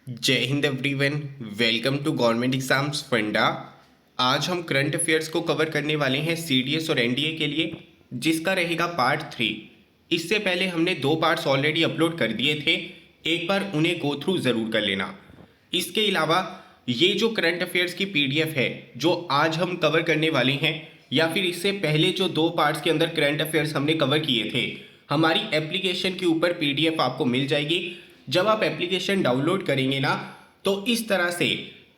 जय हिंद everyone. Welcome to government exams Funda. आज हम करंट अफेयर्स को कवर करने वाले हैं सीडीएस और एनडीए के लिए, जिसका रहेगा पार्ट 3। इससे पहले हमने 2 पार्ट्स ऑलरेडी अपलोड कर दिए थे, एक बार उन्हें गो थ्रू ज़रूर कर लेना। इसके अलावा ये जो करंट अफेयर्स की पीडीएफ है जो आज हम कवर करने वाले हैं, या फिर इससे पहले जो 2 पार्ट्स के अंदर करंट अफेयर्स हमने कवर किए थे, हमारी एप्लीकेशन के ऊपर पीडीएफ आपको मिल जाएगी। जब आप एप्लीकेशन डाउनलोड करेंगे ना, तो इस तरह से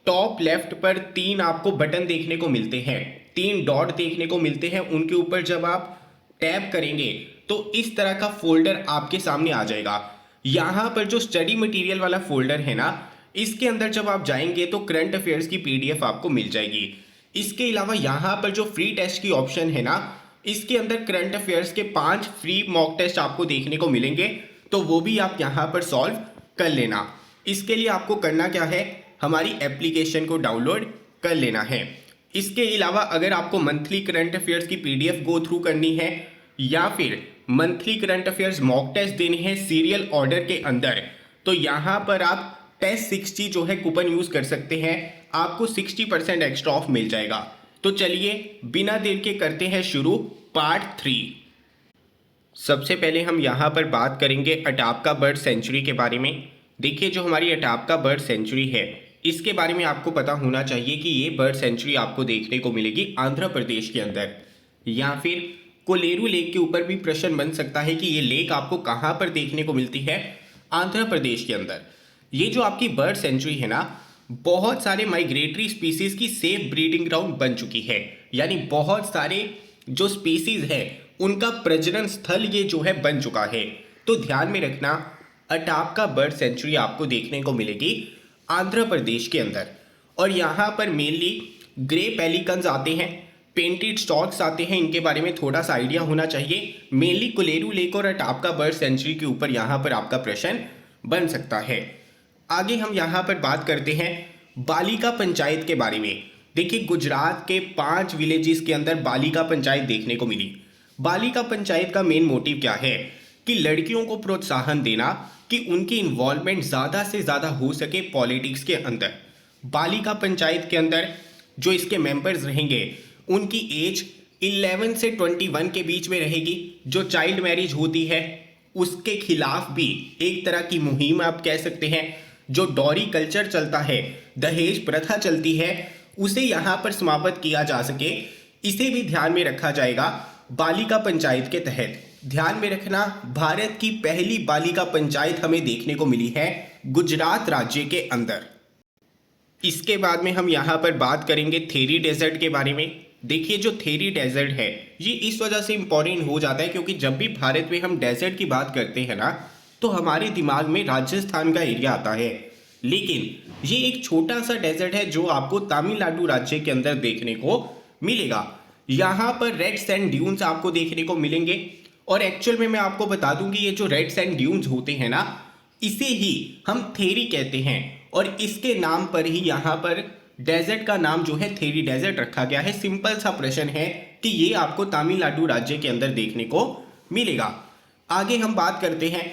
टॉप लेफ्ट पर 3 आपको बटन देखने को मिलते हैं, 3 डॉट देखने को मिलते हैं। उनके ऊपर जब आप टैप करेंगे तो इस तरह का फोल्डर आपके सामने आ जाएगा। यहाँ पर जो स्टडी मटेरियल वाला फोल्डर है ना, इसके अंदर जब आप जाएंगे तो करंट अफेयर्स की पीडीएफ आपको मिल जाएगी। इसके अलावा यहाँ पर जो फ्री टेस्ट की ऑप्शन है ना, इसके अंदर करंट अफेयर्स के 5 फ्री मॉक टेस्ट आपको देखने को मिलेंगे, तो वो भी आप यहाँ पर सॉल्व कर लेना। इसके लिए आपको करना क्या है, हमारी एप्लीकेशन को डाउनलोड कर लेना है। इसके अलावा अगर आपको मंथली करंट अफेयर्स की पीडीएफ गो थ्रू करनी है, या फिर monthly current affairs mock test देने हैं सीरियल ऑर्डर के अंदर, तो यहाँ पर आप टेस्ट 60 जो है कूपन यूज कर सकते हैं, आपको 60% एक्स्ट्रा ऑफ मिल जाएगा। तो चलिए बिना देर के करते हैं शुरू पार्ट 3। सबसे पहले हम यहाँ पर बात करेंगे अटापका बर्ड सेंचुरी के बारे में। देखिए, जो हमारी अटापका बर्ड सेंचुरी है, इसके बारे में आपको पता होना चाहिए कि ये बर्ड सेंचुरी आपको देखने को मिलेगी आंध्र प्रदेश के अंदर, या फिर कोलेरू लेक के ऊपर भी प्रश्न बन सकता है कि ये लेक आपको कहाँ पर देखने को मिलती है, आंध्र प्रदेश के अंदर। ये जो आपकी बर्ड सेंचुरी है ना, बहुत सारे माइग्रेटरी स्पीसीज की सेफ ब्रीडिंग ग्राउंड बन चुकी है, यानी बहुत सारे जो स्पीसीज है उनका प्रजनन स्थल ये जो है बन चुका है। तो ध्यान में रखना, अटापका बर्ड सेंचुरी आपको देखने को मिलेगी आंध्र प्रदेश के अंदर। और यहाँ पर मेनली ग्रे पेलिकन्स आते हैं, पेंटेड स्टॉर्क्स आते हैं, इनके बारे में थोड़ा सा आइडिया होना चाहिए। मेनली कोलेरू लेक और अटापका बर्ड सेंचुरी के ऊपर यहाँ पर आपका प्रश्न बन सकता है। आगे हम यहाँ पर बात करते हैं बालिका पंचायत के बारे में। देखिए, गुजरात के 5 विलेजेस के अंदर बालिका पंचायत देखने को मिली। बालिका पंचायत का मेन मोटिव क्या है कि लड़कियों को प्रोत्साहन देना कि उनकी इन्वॉल्वमेंट ज़्यादा से ज़्यादा हो सके पॉलिटिक्स के अंदर। बालिका पंचायत के अंदर जो इसके मेंबर्स रहेंगे, उनकी एज 11 से 21 के बीच में रहेगी। जो चाइल्ड मैरिज होती है उसके खिलाफ भी एक तरह की मुहिम आप कह सकते हैं। जो डॉरी कल्चर चलता है, दहेज प्रथा चलती है, उसे यहाँ पर समाप्त किया जा सके, इसे भी ध्यान में रखा जाएगा बालिका पंचायत के तहत। ध्यान में रखना, भारत की पहली बालिका पंचायत हमें देखने को मिली है गुजरात राज्य के अंदर। इसके बाद में हम यहाँ पर बात करेंगे थेरी डेजर्ट के बारे में। देखिए, जो थेरी डेजर्ट है ये इस वजह से इंपॉर्टेंट हो जाता है क्योंकि जब भी भारत में हम डेजर्ट की बात करते हैं ना, तो हमारे दिमाग में राजस्थान का एरिया आता है। लेकिन ये एक छोटा सा डेजर्ट है जो आपको तमिलनाडु राज्य के अंदर देखने को मिलेगा। यहाँ पर रेड सैंड ड्यून्स आपको देखने को मिलेंगे। और एक्चुअल में मैं आपको बता दूं कि ये जो रेड सैंड ड्यून्स होते हैं ना, इसे ही हम थेरी कहते हैं, और इसके नाम पर ही यहाँ पर डेजर्ट का नाम जो है थेरी डेजर्ट रखा गया है। सिंपल सा प्रश्न है कि ये आपको तमिलनाडु राज्य के अंदर देखने को मिलेगा। आगे हम बात करते हैं,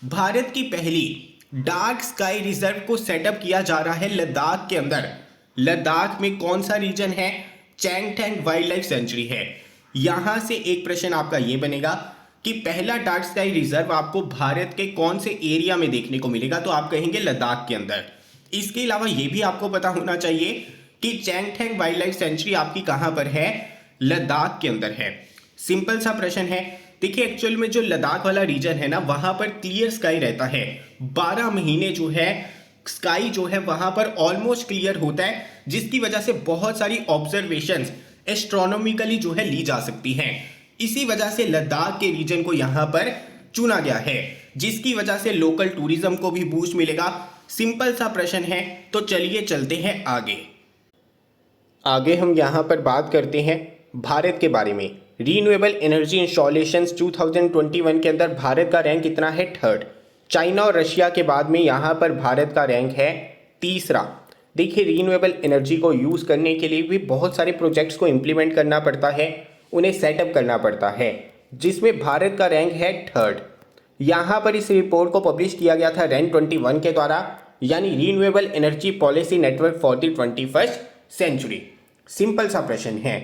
भारत की पहली डार्क स्काई रिजर्व को सेटअप किया जा रहा है लद्दाख के अंदर। लद्दाख में कौन सा रीजन है, चैंगथैंग वाइल्ड लाइफ सेंचुरी है। यहां से एक प्रश्न आपका ये बनेगा कि पहला डार्क स्काई रिजर्व आपको भारत के कौन से एरिया में देखने को मिलेगा, तो आप कहेंगे लद्दाख के अंदर। इसके अलावा यह भी आपको पता होना चाहिए कि चैंगथैंग वाइल्ड लाइफ सेंचुरी आपकी कहां पर है, लद्दाख के अंदर है। सिंपल सा प्रश्न है। देखिए, एक्चुअल में जो लद्दाख वाला रीजन है ना, वहां पर क्लियर स्काई रहता है। 12 महीने जो है स्काई जो है वहां पर ऑलमोस्ट क्लियर होता है, जिसकी वजह से बहुत सारी ऑब्जर्वेशंस एस्ट्रोनॉमिकली जो है ली जा सकती हैं। इसी वजह से लद्दाख के रीजन को यहां पर चुना गया है, जिसकी वजह से लोकल टूरिज्म को भी बूस्ट मिलेगा। सिंपल सा प्रश्न है। तो चलिए चलते हैं आगे। आगे हम यहां पर बात करते हैं भारत के बारे में। रीन्यूएबल एनर्जी इंस्टॉलेशंस 2021 के अंदर भारत का रैंक कितना है, 3rd। चाइना और रशिया के बाद में यहाँ पर भारत का रैंक है 3रा। देखिए, रीन्यूएबल एनर्जी को यूज़ करने के लिए भी बहुत सारे प्रोजेक्ट्स को इम्प्लीमेंट करना पड़ता है, उन्हें सेटअप करना पड़ता है, जिसमें भारत का रैंक है 3rd। यहाँ पर इस रिपोर्ट को पब्लिश किया गया था रैंक 21 के द्वारा। यानी renewable energy policy network for the 21st century. Simple सा प्रश्न है।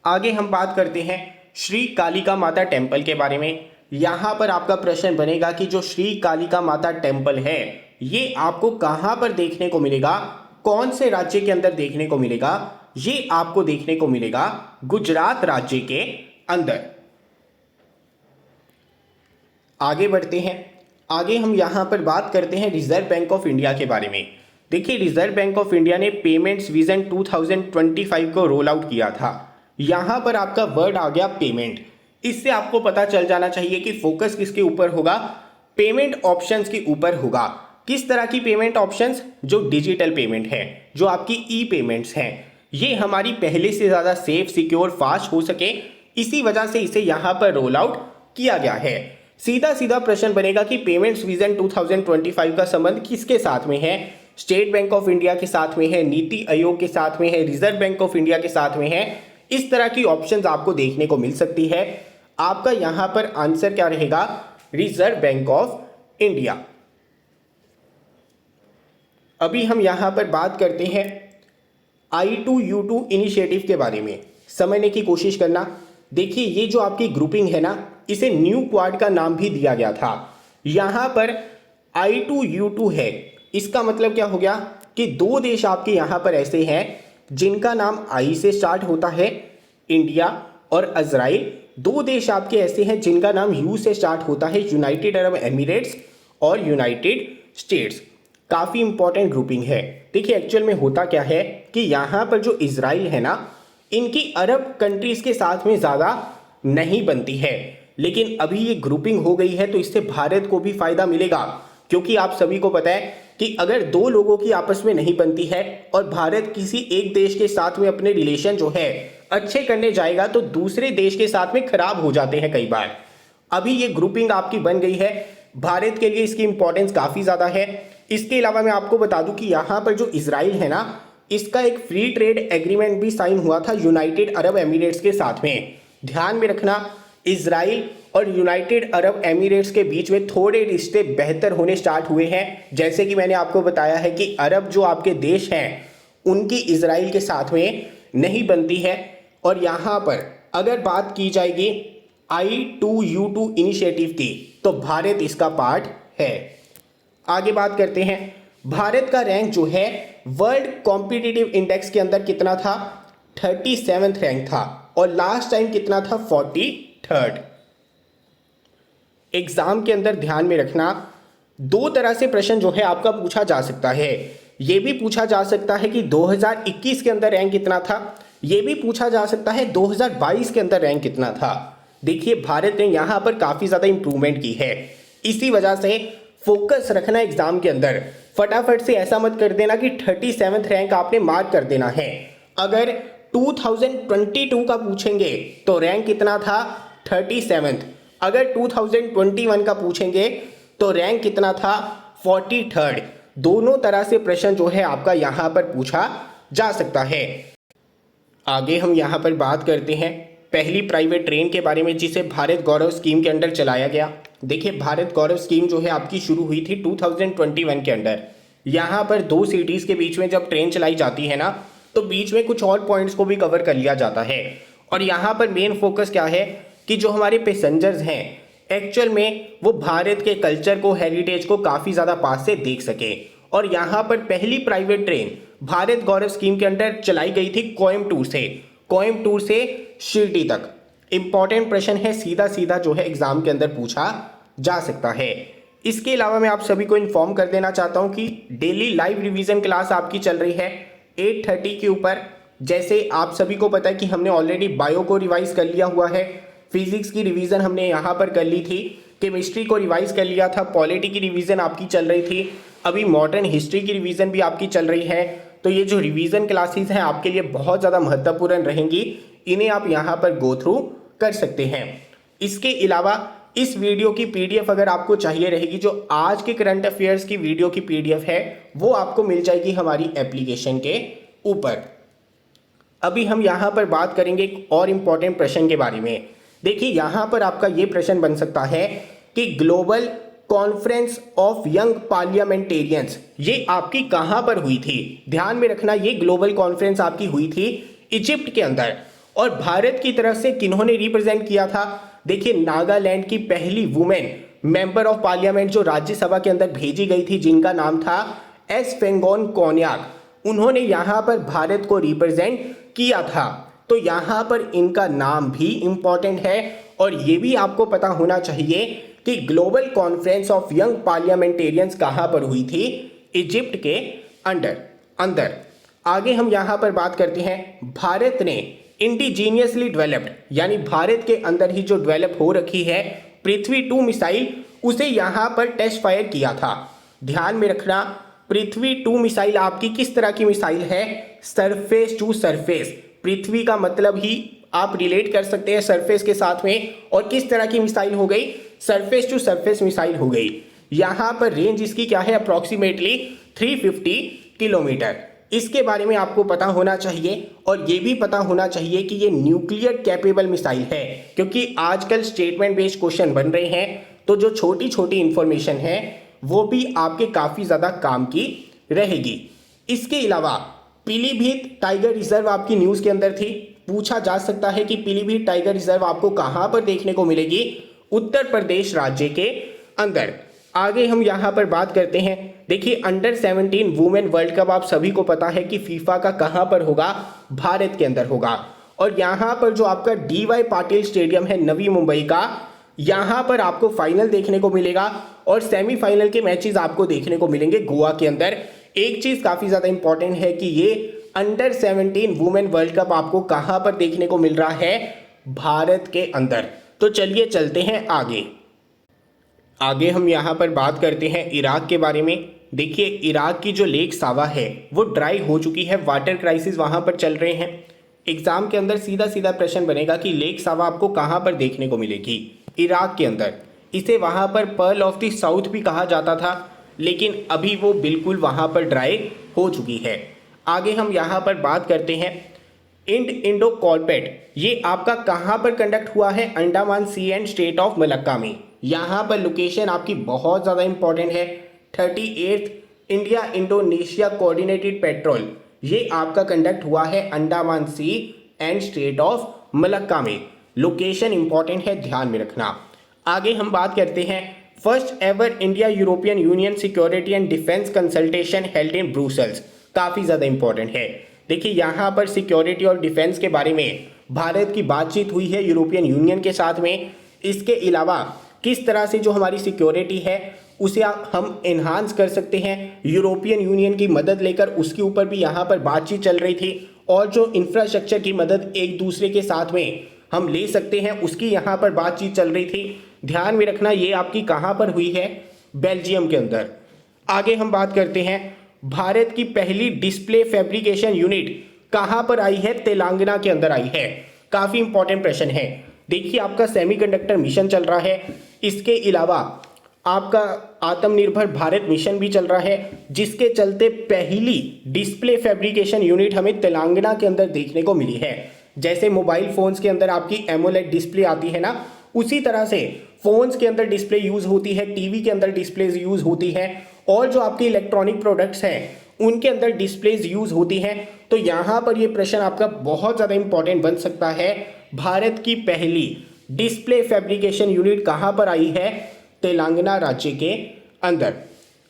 आगे हम बात करते हैं श्री कालिका माता टेम्पल के बारे में। यहाँ पर आपका प्रश्न बनेगा कि जो श्री कालिका माता टेम्पल है ये आपको कहाँ पर देखने को मिलेगा, कौन से राज्य के अंदर देखने को मिलेगा? ये आपको देखने को मिलेगा गुजरात राज्य के अंदर। आगे बढ़ते हैं। आगे हम यहां पर बात करते हैं रिजर्व बैंक ऑफ इंडिया के बारे में। देखिए, रिजर्व बैंक ऑफ इंडिया ने पेमेंट्स विजन 2025 को रोल आउट किया था। यहां पर आपका वर्ड आ गया पेमेंट। इससे आपको पता चल जाना चाहिए कि फोकस किसके ऊपर होगा, पेमेंट ऑप्शंस के ऊपर होगा। किस तरह की पेमेंट ऑप्शंस? जो डिजिटल पेमेंट है, जो आपकी ई पेमेंट्स हैं, ये हमारी पहले से ज़्यादा सेफ, सिक्योर, फास्ट हो सके, इसी वजह से इसे यहाँ पर रोल आउट किया गया है। सीधा सीधा प्रश्न बनेगा कि पेमेंट्स विजन 2025 का संबंध किसके साथ में है? स्टेट बैंक ऑफ इंडिया के साथ में है, नीति आयोग के साथ में है, रिजर्व बैंक ऑफ इंडिया के साथ में है। इस तरह की ऑप्शंस आपको देखने को मिल सकती है। आपका यहाँ पर आंसर क्या रहेगा? Reserve bank of India. अभी हम यहाँ पर बात करते हैं I2U2 इनिशिएटिव के बारे में। समझने की कोशिश करना। देखिए, ये जो आपकी ग्रुपिंग है ना, इसे न्यू क्वाड का नाम भी दिया गया था। यहाँ पर I2U2 है, इसका मतलब क्या हो गया कि दो देश आपके यहाँ पर ऐसे हैं जिनका नाम I से स्टार्ट होता है, इंडिया और इजराइल। दो देश आपके ऐसे हैं जिनका नाम U से स्टार्ट होता है, यूनाइटेड अरब एमिरेट्स और यूनाइटेड स्टेट्स। काफ़ी इंपॉर्टेंट ग्रुपिंग है। देखिए, एक्चुअल में होता क्या है कि यहाँ पर जो इजराइल है ना, इनकी अरब कंट्रीज़ के साथ में ज़्यादा नहीं बनती है, लेकिन अभी ये ग्रुपिंग हो गई है तो इससे भारत को भी फ़ायदा मिलेगा। क्योंकि आप सभी को पता है कि अगर दो लोगों की आपस में नहीं बनती है और भारत किसी एक देश के साथ में अपने रिलेशन जो है अच्छे करने जाएगा तो दूसरे देश के साथ में खराब हो जाते हैं कई बार। अभी ये ग्रुपिंग आपकी बन गई है, भारत के लिए इसकी इंपॉर्टेंस काफ़ी ज़्यादा है। इसके अलावा मैं आपको बता दूं कि यहाँ पर जो इजराइल है ना, इसका एक फ्री ट्रेड एग्रीमेंट भी साइन हुआ था यूनाइटेड अरब एमिरेट्स के साथ में। ध्यान में रखना, इजराइल और यूनाइटेड अरब एमिरेट्स के बीच में थोड़े रिश्ते बेहतर होने स्टार्ट हुए हैं। जैसे कि मैंने आपको बताया है कि अरब जो आपके देश हैं उनकी इजराइल के साथ में नहीं बनती है। और यहाँ पर अगर बात की जाएगी I2U2 इनिशिएटिव की तो भारत इसका पार्ट है। आगे बात करते हैं। भारत का रैंक जो है वर्ल्ड कॉम्पिटिटिव इंडेक्स के अंदर कितना था? 37th रैंक था। और लास्ट टाइम कितना था? 43rd। एग्जाम के अंदर ध्यान में रखना, दो तरह से प्रश्न जो है आपका पूछा जा सकता है। ये भी पूछा जा सकता है कि 2021 के अंदर रैंक कितना था, ये भी पूछा जा सकता है 2022 के अंदर रैंक कितना था। देखिए, भारत ने यहाँ पर काफ़ी ज़्यादा इंप्रूवमेंट की है। इसी वजह से फोकस रखना एग्जाम के अंदर। फटाफट से ऐसा मत कर देना कि 37th रैंक आपने मार्क कर देना है। अगर 2022 का पूछेंगे तो रैंक कितना था? 37th। अगर 2021 का पूछेंगे तो रैंक कितना था? 43rd। दोनों तरह से प्रश्न जो है आपका यहाँ पर पूछा जा सकता है। आगे हम यहाँ पर बात करते हैं पहली प्राइवेट ट्रेन के बारे में जिसे भारत गौरव स्कीम के अंडर चलाया गया। देखिए, भारत गौरव स्कीम जो है आपकी शुरू हुई थी 2021 के अंडर। यहाँ पर दो सिटीज़ के बीच में जब ट्रेन चलाई जाती है ना, तो बीच में कुछ और पॉइंट्स को भी कवर कर लिया जाता है। और यहाँ पर मेन फोकस क्या है कि जो हमारे पैसेंजर्स हैं एक्चुअल में वो भारत के कल्चर को, हेरिटेज को काफ़ी ज़्यादा पास से देख सके। और यहाँ पर पहली प्राइवेट ट्रेन भारत गौरव स्कीम के अंडर चलाई गई थी कोयम्बटूर से शिरडी तक। इंपॉर्टेंट प्रश्न है, सीधा सीधा जो है एग्जाम के अंदर पूछा जा सकता है। इसके अलावा मैं आप सभी को इन्फॉर्म कर देना चाहता हूं कि डेली लाइव रिवीजन क्लास आपकी चल रही है 8:30 के ऊपर। जैसे आप सभी को पता है कि हमने ऑलरेडी बायो को रिवाइज कर लिया हुआ है, फिजिक्स की रिवीजन हमने यहाँ पर कर ली थी, केमिस्ट्री को रिवाइज कर लिया था, पॉलिटी की रिवीजन आपकी चल रही थी, अभी मॉडर्न हिस्ट्री की रिवीजन भी आपकी चल रही है। तो ये जो रिवीजन क्लासेस हैं आपके लिए बहुत ज़्यादा महत्वपूर्ण रहेंगी, इन्हें आप यहाँ पर गो थ्रू कर सकते हैं। इसके अलावा इस वीडियो की पीडीएफ अगर आपको चाहिए रहेगी, जो आज के करंट अफेयर्स की वीडियो की पीडीएफ है वो आपको मिल जाएगी हमारी एप्लीकेशन के ऊपर। अभी हम यहाँ पर बात करेंगे एक और इम्पॉर्टेंट प्रश्न के बारे में। देखिए, यहाँ पर आपका ये प्रश्न बन सकता है कि global conference of young parliamentarians, ये आपकी कहां पर हुई थी? ध्यान में रखना, ये ग्लोबल कॉन्फ्रेंस आपकी हुई थी इजिप्ट के अंदर। और भारत की तरफ से किन्होंने रिप्रेजेंट किया था? देखिए, नागालैंड की पहली वुमेन मेंबर ऑफ पार्लियामेंट जो राज्यसभा के अंदर भेजी गई थी, जिनका नाम था एस फेंगोन कोन्याक, उन्होंने यहां पर भारत को रिप्रेजेंट किया था। तो यहां पर इनका नाम भी इंपॉर्टेंट है। और यह भी आपको पता होना चाहिए कि global conference of young parliamentarians कहां पर हुई थी? इजिप्ट के अंदर। आगे हम यहां पर बात करते हैं, भारत ने इंडिजीनियसली डेवलप्ड, यानी भारत के अंदर ही जो डेवलप हो रखी है पृथ्वी 2 मिसाइल, उसे यहां पर टेस्ट फायर किया था। ध्यान में रखना, पृथ्वी 2 मिसाइल आपकी किस तरह की मिसाइल है? Surface to surface. पृथ्वी का मतलब ही आप रिलेट कर सकते हैं सरफेस के साथ में, और किस तरह की मिसाइल हो गई? सरफेस टू सरफेस मिसाइल हो गई। यहां पर रेंज इसकी क्या है? Approximately 350 kilometre. इसके बारे में आपको पता होना चाहिए। और यह भी पता होना चाहिए कि यह न्यूक्लियर कैपेबल मिसाइल है, क्योंकि आजकल स्टेटमेंट बेस्ड क्वेश्चन बन रहे हैं, तो जो छोटी छोटी इंफॉर्मेशन है वो भी आपके काफी ज्यादा काम की रहेगी। इसके अलावा पीलीभीत टाइगर रिजर्व आपकी न्यूज के अंदर थी। पूछा जा सकता है कि पीलीभीत टाइगर रिजर्व आपको कहां पर देखने को मिलेगी? उत्तर प्रदेश राज्य के अंदर। आगे हम यहां पर बात करते हैं, देखिए अंडर 17 वुमेन वर्ल्ड कप आप सभी को पता है कि फीफा का कहां पर होगा? भारत के अंदर होगा। और यहां पर जो आपका DY पाटिल स्टेडियम है नवी मुंबई का, यहां पर आपको फाइनल देखने को मिलेगा और सेमीफाइनल के मैचेस आपको देखने को मिलेंगे गोवा के अंदर। एक चीज काफी ज्यादा इंपॉर्टेंट है कि ये अंडर 17 वुमेन वर्ल्ड कप आपको कहां पर देखने को मिल रहा है? भारत के अंदर। तो चलिए चलते हैं आगे हम यहां पर बात करते हैं इराक के बारे में। देखिए, इराक की जो लेक सावा है वो ड्राई हो चुकी है, वाटर क्राइसिस वहां पर चल रहे हैं। एग्जाम के अंदर सीधा सीधा प्रश्न बनेगा कि लेक सावा आपको कहां पर देखने को मिलेगी? इराक के अंदर। इसे वहां पर पर्ल ऑफ द साउथ भी कहा जाता था, लेकिन अभी वो बिल्कुल वहां पर ड्राई हो चुकी है। आगे हम यहां पर बात करते हैं इंडो कॉर्पेट, ये आपका कहां पर कंडक्ट हुआ है? अंडमान सी एंड स्टेट ऑफ मलक्का में। यहां पर लोकेशन आपकी बहुत ज्यादा इंपॉर्टेंट है। 38th India Indonesia coordinated petrol, ये आपका कंडक्ट हुआ है अंडमान सी एंड स्टेट ऑफ मलक्का में। लोकेशन इंपॉर्टेंट है, ध्यान में रखना। आगे हम बात करते हैं first ever India European union security and defence consultation held in Brussels, काफी ज्यादा इंपॉर्टेंट है। देखिए, यहां पर सिक्योरिटी और डिफेंस के बारे में भारत की बातचीत हुई है यूरोपियन यूनियन के साथ में। इसके अलावा किस तरह से जो हमारी सिक्योरिटी है उसे हम एनहांस कर सकते हैं यूरोपियन यूनियन की मदद लेकर, उसके ऊपर भी यहाँ पर बातचीत चल रही थी। और जो इंफ्रास्ट्रक्चर की मदद एक दूसरे के साथ में हम ले सकते हैं, उसकी यहाँ पर बातचीत चल रही थी। ध्यान में रखना, ये आपकी कहाँ पर हुई है? बेल्जियम के अंदर। आगे हम बात करते हैं भारत की पहली डिस्प्ले फैब्रिकेशन यूनिट कहां पर आई है? तेलंगाना के अंदर आई है। काफी इंपॉर्टेंट प्रश्न है। देखिए, आपका सेमीकंडक्टर मिशन चल रहा है, इसके अलावा आपका आत्मनिर्भर भारत मिशन भी चल रहा है, जिसके चलते पहली डिस्प्ले फैब्रिकेशन यूनिट हमें तेलंगाना के अंदर देखने को मिली है। जैसे मोबाइल फोन्स के अंदर आपकी एमोलेड डिस्प्ले आती है ना, उसी तरह से फोन्स के अंदर डिस्प्ले यूज होती है, टीवी के अंदर डिस्प्लेज यूज होती है, और जो आपके इलेक्ट्रॉनिक प्रोडक्ट्स हैं उनके अंदर डिस्प्लेज यूज होती हैं। तो यहां पर ये प्रश्न आपका बहुत ज्यादा इंपॉर्टेंट बन सकता है। भारत की पहली डिस्प्ले फैब्रिकेशन यूनिट कहां पर आई है? तेलंगाना राज्य के अंदर।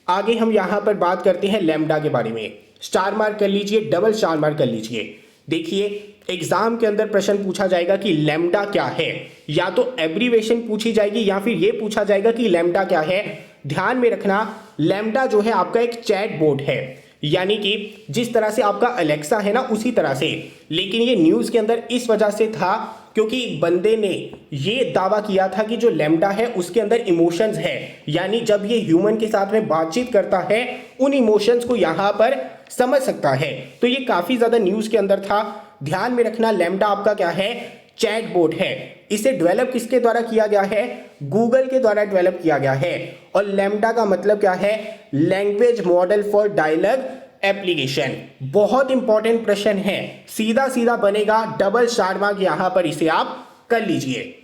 आगे हम यहां पर बात करते हैं लैम्डा के बारे में। स्टार मार्क कर लीजिए, डबल स्टार मार्क कर लीजिए। देखिए, एग्जाम के अंदर प्रश्न पूछा जाएगा कि लैम्डा क्या है, या तो एब्रीवेशन पूछी जाएगी या फिर यह पूछा जाएगा कि लैम्डा क्या है। ध्यान में रखना, लैम्डा जो है आपका एक चैट बोट है, यानी कि जिस तरह से आपका अलेक्सा है ना, उसी तरह से। लेकिन ये न्यूज के अंदर इस वजह से था क्योंकि एक बंदे ने ये दावा किया था कि जो लैम्डा है उसके अंदर इमोशंस है, यानी जब ये ह्यूमन के साथ में बातचीत करता है उन इमोशंस को यहां पर समझ सकता है। तो ये काफी ज्यादा न्यूज के अंदर था। ध्यान में रखना, लैम्डा आपका क्या है? चैट बोट है। इसे डेवलप किसके द्वारा किया गया है? गूगल के द्वारा डेवलप किया गया है। और लैम्डा का मतलब क्या है? Language model for dialogue application. बहुत इंपॉर्टेंट प्रश्न है, सीधा सीधा बनेगा, डबल स्टार मार्क यहां पर इसे आप कर लीजिए।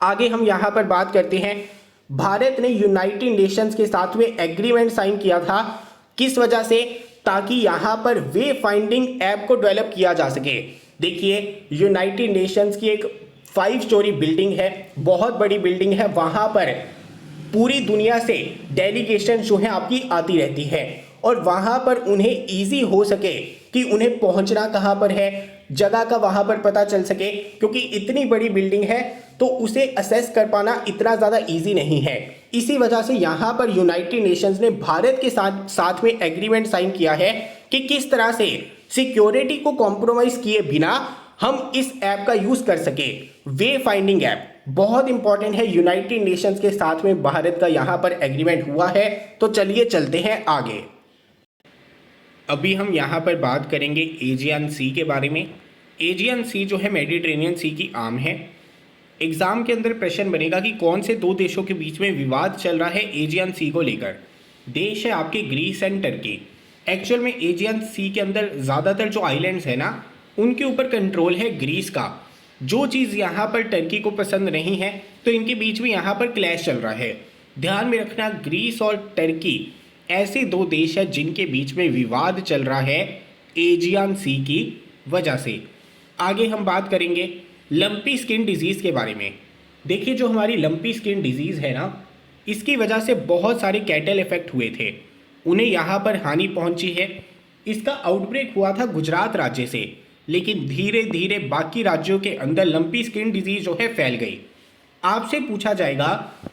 आगे हम यहां पर बात करते हैं भारत ने यूनाइटेड नेशंस के साथ में एग्रीमेंट साइन किया था। किस वजह से? ताकि यहां पर वे फाइंडिंग ऐप को डेवलप किया जा सके। देखिए, यूनाइटेड नेशंस की एक 5 स्टोरी बिल्डिंग है, बहुत बड़ी बिल्डिंग है। वहां पर पूरी दुनिया से डेलीगेशन जो है आपकी आती रहती है और वहां पर उन्हें इजी हो सके कि उन्हें पहुंचना कहां पर है, जगह का वहां पर पता चल सके, क्योंकि इतनी बड़ी बिल्डिंग है तो उसे असेस कर पाना इतना ज़्यादा इजी नहीं है। इसी वजह से यहाँ पर यूनाइटेड नेशंस ने भारत के साथ में एग्रीमेंट साइन किया है कि किस तरह से सिक्योरिटी को कॉम्प्रोमाइज किए बिना हम इस ऐप का यूज कर सके। वे फाइंडिंग ऐप बहुत इंपॉर्टेंट है। यूनाइटेड नेशंस के साथ में भारत का यहाँ पर एग्रीमेंट हुआ है। तो चलिए चलते हैं आगे। अभी हम यहाँ पर बात करेंगे एजियन सी के बारे में। एजियन सी जो है मेडिटेरेनियन सी की आर्म है। एग्जाम के अंदर प्रश्न बनेगा कि कौन से दो देशों के बीच में विवाद चल रहा है एजियन सी को लेकर। देश है आपके ग्रीस एंड टर्की। एक्चुअल में एजियन सी के अंदर ज़्यादातर जो आइलैंड्स है ना, उनके ऊपर कंट्रोल है ग्रीस का। जो चीज़ यहाँ पर टर्की को पसंद नहीं है तो इनके बीच में यहाँ पर क्लैश चल रहा है। ध्यान में रखना, ग्रीस और टर्की ऐसे दो देश है जिनके बीच में विवाद चल रहा है एजियन सी की वजह से। आगे हम बात करेंगे लंपी स्किन डिजीज़ के बारे में। देखिए, जो हमारी लंपी स्किन डिजीज़ है ना, इसकी वजह से बहुत सारे कैटल इफेक्ट हुए थे, उन्हें यहाँ पर हानि पहुँची है। इसका आउटब्रेक हुआ था गुजरात राज्य से, लेकिन धीरे धीरे बाकी राज्यों के अंदर लंपी स्किन डिजीज़ जो है फैल गई। आपसे पूछा जाएगा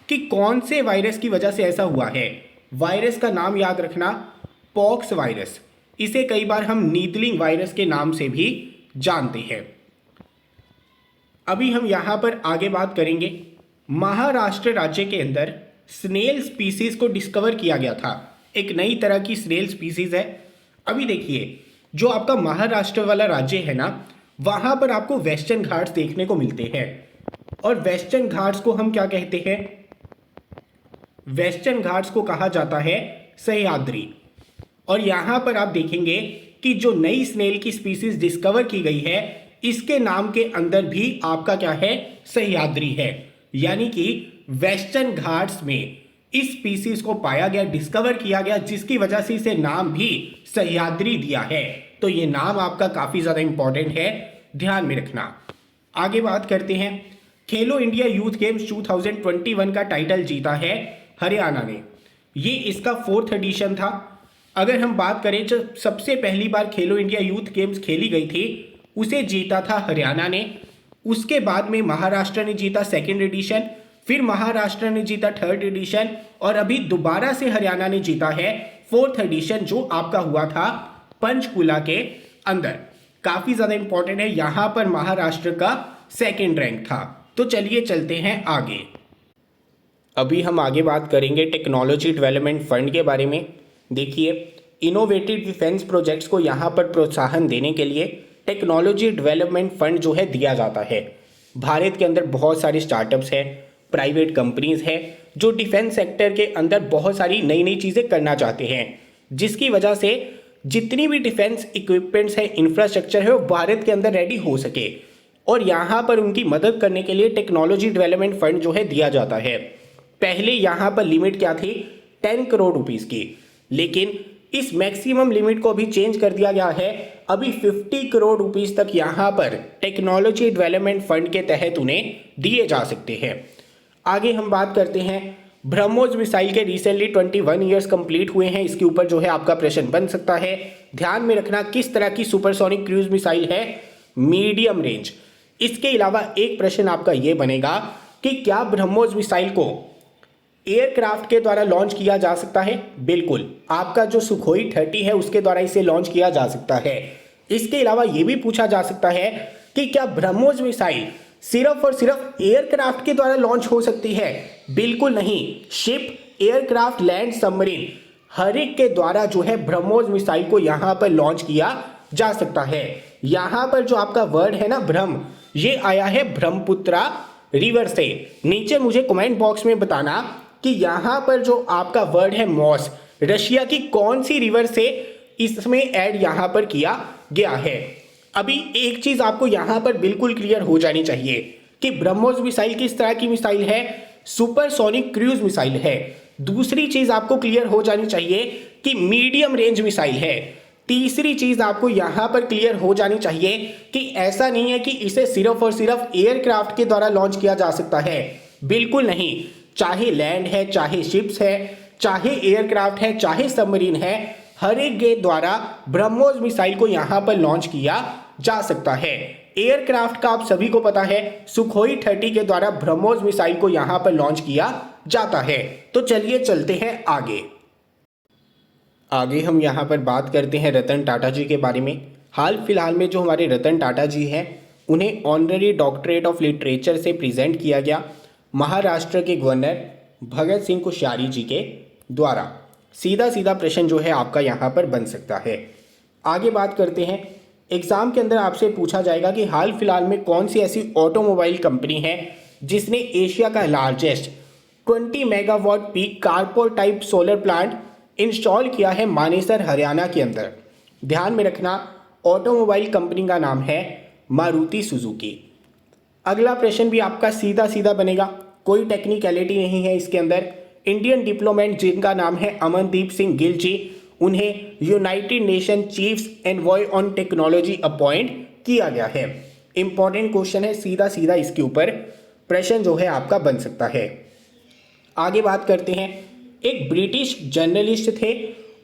कि कौन से वायरस की वजह से ऐसा हुआ है। वायरस का नाम याद रखना, पॉक्स वायरस। इसे कई बार हम नीदलिंग वायरस के नाम से भी जानते हैं। अभी हम यहाँ पर आगे बात करेंगे। महाराष्ट्र राज्य के अंदर स्नेल स्पीसीज को डिस्कवर किया गया था। एक नई तरह की स्नेल स्पीसीज है। अभी देखिए, जो आपका महाराष्ट्र वाला राज्य है ना, वहाँ पर आपको वेस्टर्न घाट्स देखने को मिलते हैं। और वेस्टर्न घाट्स को हम क्या कहते हैं? वेस्टर्न घाट्स को कहा जाता है सह्याद्री। और यहाँ पर आप देखेंगे कि जो नई स्नेल की स्पीसीज डिस्कवर की गई है, इसके नाम के अंदर भी आपका क्या है? सह्याद्री है। यानी कि वेस्टर्न घाट्स में इस स्पीसीज को पाया गया, डिस्कवर किया गया, जिसकी वजह से इसे नाम भी सह्याद्री दिया है। तो ये नाम आपका काफ़ी ज़्यादा इंपॉर्टेंट है, ध्यान में रखना। आगे बात करते हैं। खेलो इंडिया यूथ गेम्स 2021 का टाइटल जीता है हरियाणा ने। ये इसका 4th एडिशन था। अगर हम बात करें, जो सबसे पहली बार खेलो इंडिया यूथ गेम्स खेली गई थी, उसे जीता था हरियाणा ने। उसके बाद में महाराष्ट्र ने जीता 2nd एडिशन, फिर महाराष्ट्र ने जीता 3rd एडिशन, और अभी दोबारा से हरियाणा ने जीता है 4th एडिशन, जो आपका हुआ था पंचकुला के अंदर। काफ़ी ज़्यादा इंपॉर्टेंट है। यहाँ पर महाराष्ट्र का 2nd रैंक था। तो चलिए चलते हैं आगे। अभी हम आगे बात करेंगे टेक्नोलॉजी डेवलपमेंट फंड के बारे में। देखिए, इनोवेटिव डिफेंस प्रोजेक्ट्स को यहाँ पर प्रोत्साहन देने के लिए टेक्नोलॉजी डेवलपमेंट फंड जो है दिया जाता है। भारत के अंदर बहुत सारे स्टार्टअप्स हैं, प्राइवेट कंपनीज हैं, जो डिफेंस सेक्टर के अंदर बहुत सारी नई नई चीज़ें करना चाहते हैं, जिसकी वजह से जितनी भी डिफेंस इक्विपमेंट्स है, इंफ्रास्ट्रक्चर है, वो भारत के अंदर रेडी हो सके। और यहाँ पर उनकी मदद करने के लिए टेक्नोलॉजी डेवलपमेंट फंड जो है दिया जाता है। पहले यहाँ पर लिमिट क्या थी? 10 करोड़ रुपीज़ की, लेकिन इस मैक्सिमम लिमिट को भी चेंज कर दिया गया है। अभी 50 करोड़ रुपीस तक यहाँ पर टेक्नोलॉजी डेवलपमेंट फंड के तहत उन्हें दिए जा सकते हैं। आगे हम बात करते हैं ब्रह्मोस मिसाइल के। रिसेंटली 21 ईयर्स कंप्लीट हुए हैं। इसके ऊपर जो है आपका प्रश्न बन सकता है। ध्यान में रखना, किस तरह की सुपरसोनिक क्रूज मिसाइल है? Medium range. इसके अलावा एक प्रश्न आपका ये बनेगा कि क्या ब्रह्मोस मिसाइल को एयरक्राफ्ट के द्वारा लॉन्च किया जा सकता है? बिल्कुल, आपका जो सुखोई 30 है उसके द्वारा इसे लॉन्च किया जा सकता है। इसके अलावा ये भी पूछा जा सकता है कि क्या ब्रह्मोस मिसाइल सिर्फ और सिर्फ एयरक्राफ्ट के द्वारा लॉन्च हो सकती है? बिल्कुल नहीं। शिप, एयरक्राफ्ट, लैंड, सबमरीन, हर एक के द्वारा जो है ब्रह्मोस मिसाइल को यहाँ पर लॉन्च किया जा सकता है। यहाँ पर जो आपका वर्ड है ना ब्रह्म, ये आया है ब्रह्मपुत्रा रिवर से। नीचे मुझे कमेंट बॉक्स में बताना कि यहाँ पर जो आपका वर्ड है मॉस, रशिया की कौन सी रिवर से इसमें ऐड यहाँ पर किया गया है। अभी एक चीज़ आपको यहाँ पर बिल्कुल क्लियर हो जानी चाहिए कि ब्रह्मोस मिसाइल किस तरह की मिसाइल है। सुपरसोनिक क्रूज मिसाइल है। दूसरी चीज आपको क्लियर हो जानी चाहिए कि मीडियम रेंज मिसाइल है। तीसरी चीज आपको यहां पर क्लियर हो जानी चाहिए कि ऐसा नहीं है कि इसे सिर्फ और सिर्फ एयरक्राफ्ट के द्वारा लॉन्च किया जा सकता है, बिल्कुल नहीं। चाहे लैंड है, चाहे शिप्स है, चाहे एयरक्राफ्ट है, चाहे सबमरीन है, हर एक के द्वारा ब्रह्मोस मिसाइल को यहां पर लॉन्च किया जा सकता है। एयरक्राफ्ट का आप सभी को पता है, सुखोई 30 के द्वारा ब्रह्मोस मिसाइल को यहां पर लॉन्च किया जाता है। तो चलिए चलते हैं आगे हम यहाँ पर बात करते हैं रतन टाटा जी के बारे में। हाल फिलहाल में जो हमारे रतन टाटा जी हैं, उन्हें ऑनररी डॉक्टरेट ऑफ लिटरेचर से प्रेजेंट किया गया महाराष्ट्र के गवर्नर भगत सिंह कोश्यारी जी के द्वारा। सीधा प्रश्न जो है आपका यहाँ पर बन सकता है। आगे बात करते हैं, एग्जाम के अंदर आपसे पूछा जाएगा कि हाल फिलहाल में कौन सी ऐसी ऑटोमोबाइल कंपनी है जिसने एशिया का largest 20 megawatt peak carport type solar plant install किया है मानेसर हरियाणा के अंदर। ध्यान में रखना, ऑटोमोबाइल कंपनी का नाम है मारुति सुजुकी। अगला प्रश्न भी आपका सीधा बनेगा, कोई टेक्निकलिटी नहीं है इसके अंदर। इंडियन डिप्लोमेट जिनका नाम है अमनदीप सिंह गिल जी, उन्हें United Nation chief's envoy on technology appoint किया गया है। इंपॉर्टेंट क्वेश्चन है, सीधा इसके ऊपर प्रश्न जो है आपका बन सकता है। आगे बात करते हैं, एक ब्रिटिश जर्नलिस्ट थे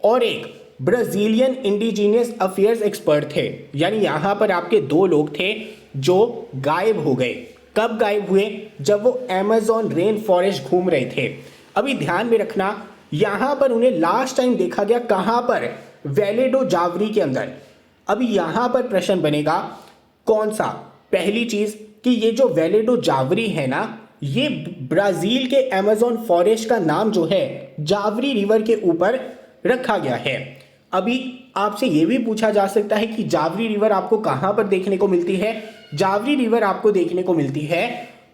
और एक ब्राजीलियन इंडिजीनियस अफेयर्स एक्सपर्ट थे। यानी यहाँ पर आपके दो लोग थे जो गायब हो गए। कब गायब हुए? जब वो अमेज़न रेन फॉरेस्ट घूम रहे थे। अभी ध्यान में रखना, यहाँ पर उन्हें लास्ट टाइम देखा गया कहाँ पर? वेलेडो जावरी के अंदर। अभी यहाँ पर प्रश्न बनेगा कौन सा? पहली चीज कि ये जो वेलेडो जावरी है ना, ये ब्राजील के अमेज़न फॉरेस्ट का नाम जो है जावरी रिवर के ऊपर रखा गया है। अभी आपसे ये भी पूछा जा सकता है कि जावरी रिवर आपको कहाँ पर देखने को मिलती है? जावरी रिवर आपको देखने को मिलती है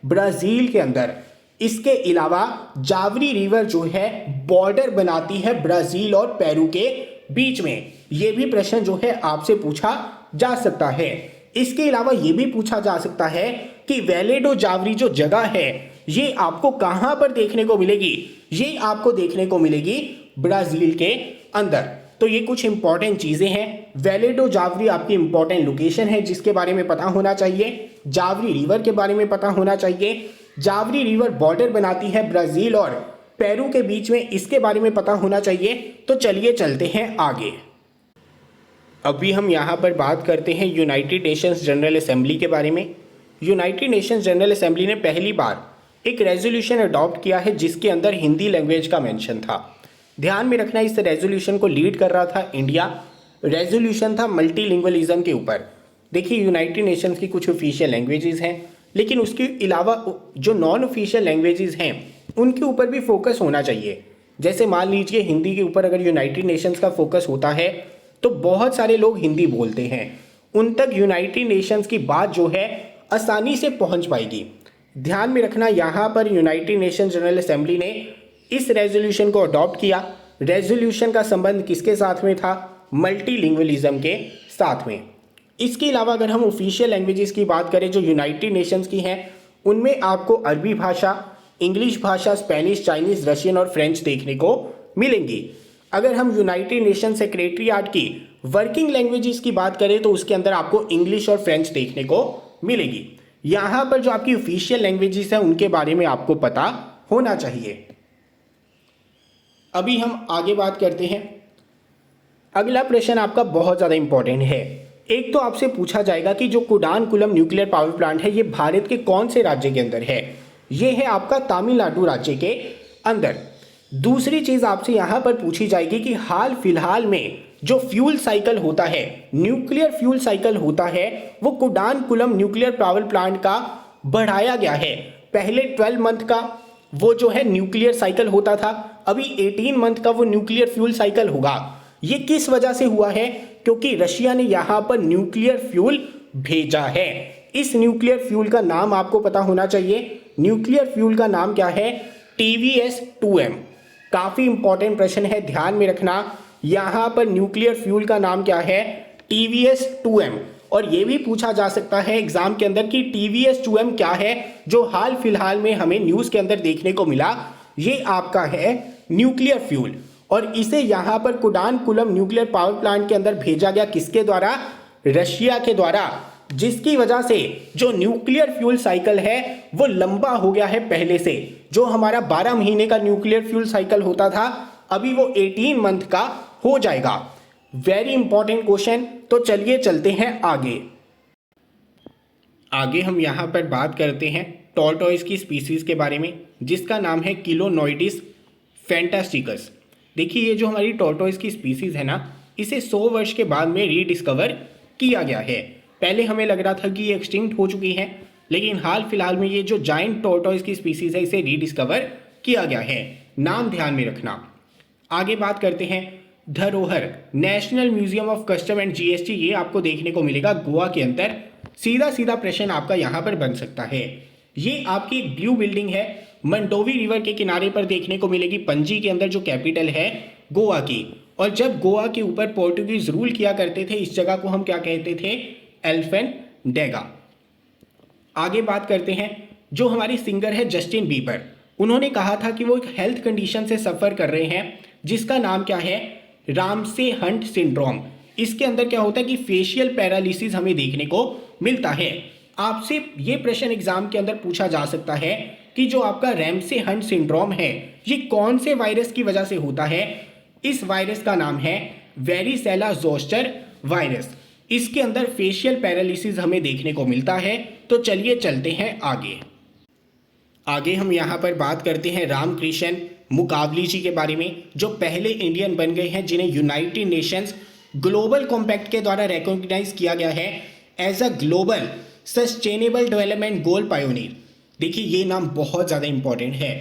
ब्राजील के अंदर। इसके अलावा जावरी रिवर जो है बॉर्डर बनाती है ब्राजील और पेरू के बीच में। ये भी प्रश्न जो है आपसे पूछा जा सकता है। इसके अलावा ये भी पूछा जा सकता है कि वेलेडो जावरी जो जगह है ये आपको कहां पर देखने को मिलेगी? ये आपको देखने को मिलेगी ब्राजील के अंदर। तो ये कुछ इंपॉर्टेंट चीजें हैं। वेलेडो जावरी आपकी इंपॉर्टेंट लोकेशन है जिसके बारे में पता होना चाहिए। जावरी रिवर के बारे में पता होना चाहिए। जावरी रिवर बॉर्डर बनाती है ब्राजील और पेरू के बीच में, इसके बारे में पता होना चाहिए। तो चलिए चलते हैं आगे। अभी हम यहाँ पर बात करते हैं यूनाइटेड नेशंस जनरल असेंबली के बारे में। यूनाइटेड नेशंस जनरल असेंबली ने पहली बार एक रेजोल्यूशन अडॉप्ट किया है जिसके अंदर हिंदी लैंग्वेज का मेंशन था। ध्यान में रखना, इस रेजोल्यूशन को लीड कर रहा था इंडिया। रेजोल्यूशन था मल्टीलिंगुअलिज्म के ऊपर। देखिए, यूनाइटेड नेशंस की कुछ ऑफिशियल लैंग्वेजेस हैं, लेकिन उसके अलावा जो नॉन ऑफिशियल लैंग्वेजेस हैं उनके ऊपर भी फोकस होना चाहिए। जैसे मान लीजिए हिंदी के ऊपर अगर यूनाइटेड नेशंस का फोकस होता है तो बहुत सारे लोग हिंदी बोलते हैं, उन तक यूनाइटेड नेशंस की बात जो है आसानी से पहुंच पाएगी। ध्यान में रखना, यहाँ पर यूनाइटेड नेशंस जनरल असेंबली ने इस रेजोल्यूशन को अडॉप्ट किया। रेजोल्यूशन का संबंध किसके साथ में था? मल्टीलिंगुअलिज्म के साथ में। इसके अलावा अगर हम ऑफिशियल लैंग्वेजेस की बात करें जो यूनाइटेड नेशंस की हैं, उनमें आपको अरबी भाषा, इंग्लिश भाषा, स्पेनिश, चाइनीज, रशियन और फ्रेंच देखने को मिलेंगी। अगर हम यूनाइटेड नेशन सेक्रेटरीट की वर्किंग लैंग्वेजेस की बात करें तो उसके अंदर आपको इंग्लिश और फ्रेंच देखने को मिलेगी। यहाँ पर जो आपकी ऑफिशियल लैंग्वेजेस हैं उनके बारे में आपको पता होना चाहिए। अभी हम आगे बात करते हैं। अगला प्रश्न आपका बहुत ज़्यादा इंपॉर्टेंट है। एक तो आपसे पूछा जाएगा कि जो कुडानकुलम न्यूक्लियर पावर प्लांट है ये भारत के कौन से राज्य के अंदर है? ये है आपका तमिलनाडु राज्य के अंदर। दूसरी चीज आपसे यहां पर पूछी जाएगी कि हाल फिलहाल में जो फ्यूल साइकिल होता है, न्यूक्लियर फ्यूल साइकिल होता है, वो कुडानकुलम न्यूक्लियर पावर प्लांट का बढ़ाया गया है। पहले 12 मंथ का वो जो है न्यूक्लियर साइकिल होता था, अभी 18 मंथ का वो न्यूक्लियर फ्यूल साइकिल होगा। ये किस वजह से हुआ है? क्योंकि रशिया ने यहां पर न्यूक्लियर फ्यूल भेजा है। इस न्यूक्लियर फ्यूल का नाम आपको पता होना चाहिए। न्यूक्लियर फ्यूल का नाम क्या है? TVS-2M। काफी इंपॉर्टेंट प्रश्न है, ध्यान में रखना। यहां पर न्यूक्लियर फ्यूल का नाम क्या है? TVS-2M। और ये भी पूछा जा सकता है एग्जाम के अंदर कि TVS-2M क्या है, जो हाल फिलहाल में हमें न्यूज़ के अंदर देखने को मिला। ये आपका है न्यूक्लियर फ्यूल, और इसे यहाँ पर कुडानकुलम न्यूक्लियर पावर प्लांट के अंदर भेजा गया किसके द्वारा? रशिया के द्वारा, जिसकी वजह से जो न्यूक्लियर फ्यूल साइकिल है वो लंबा हो गया है पहले से। जो हमारा 12 महीने का न्यूक्लियर फ्यूल साइकिल होता था, अभी वो 18 मंथ का हो जाएगा। Very important question. तो चलिए चलते हैं आगे। आगे हम यहाँ पर बात करते हैं टॉर्टोइस की स्पीसीज के बारे में, जिसका नाम है किलोनोइडिस फैंटास्टिकस। देखिए, ये जो हमारी टॉर्टोइस की स्पीसीज है ना, इसे 100 वर्ष के बाद में रीडिस्कवर किया गया है। पहले हमें लग रहा था कि ये एक्सटिंक्ट हो चुकी है, लेकिन हाल फिलहाल में ये जो जायंट टॉर्टोइस की स्पीसीज है, इसे रीडिस्कवर किया गया है। नाम ध्यान में रखना। आगे बात करते हैं धरोहर, national museum of custom and GST। ये आपको देखने को मिलेगा गोवा के अंदर। सीधा सीधा प्रश्न आपका यहाँ पर बन सकता है। ये आपकी एक ब्लू बिल्डिंग है, मंडोवी रिवर के किनारे पर देखने को मिलेगी, पणजी के अंदर, जो कैपिटल है गोवा की। और जब गोवा के ऊपर पोर्टुगीज रूल किया करते थे, इस जगह को हम क्या कहते थे? एल्फेनडेगा। आगे बात करते हैं, जो हमारी सिंगर है जस्टिन बीबर, उन्होंने कहा था कि वो एक हेल्थ कंडीशन से सफ़र कर रहे हैं, जिसका नाम क्या है? Ramsay Hunt syndrome. इसके अंदर क्या होता है कि फेशियल पैरालिसिस हमें देखने को मिलता है। आपसे ये प्रश्न एग्जाम के अंदर पूछा जा सकता है कि जो आपका रैमसे हंट सिंड्रोम है, ये कौन से वायरस की वजह से होता है? इस वायरस का नाम है वेरिसेला जोस्टर वायरस। इसके अंदर फेशियल पैरालिसिस हमें देखने को मिलता है। तो चलिए चलते हैं आगे हम यहाँ पर बात करते हैं रामकृष्ण मुकाबली जी के बारे में, जो पहले इंडियन बन गए हैं जिन्हें यूनाइटेड नेशंस ग्लोबल कॉम्पैक्ट के द्वारा रिकॉग्नाइज किया गया है as a global sustainable development goal pioneer. देखिए, ये नाम बहुत ज़्यादा इंपॉर्टेंट है।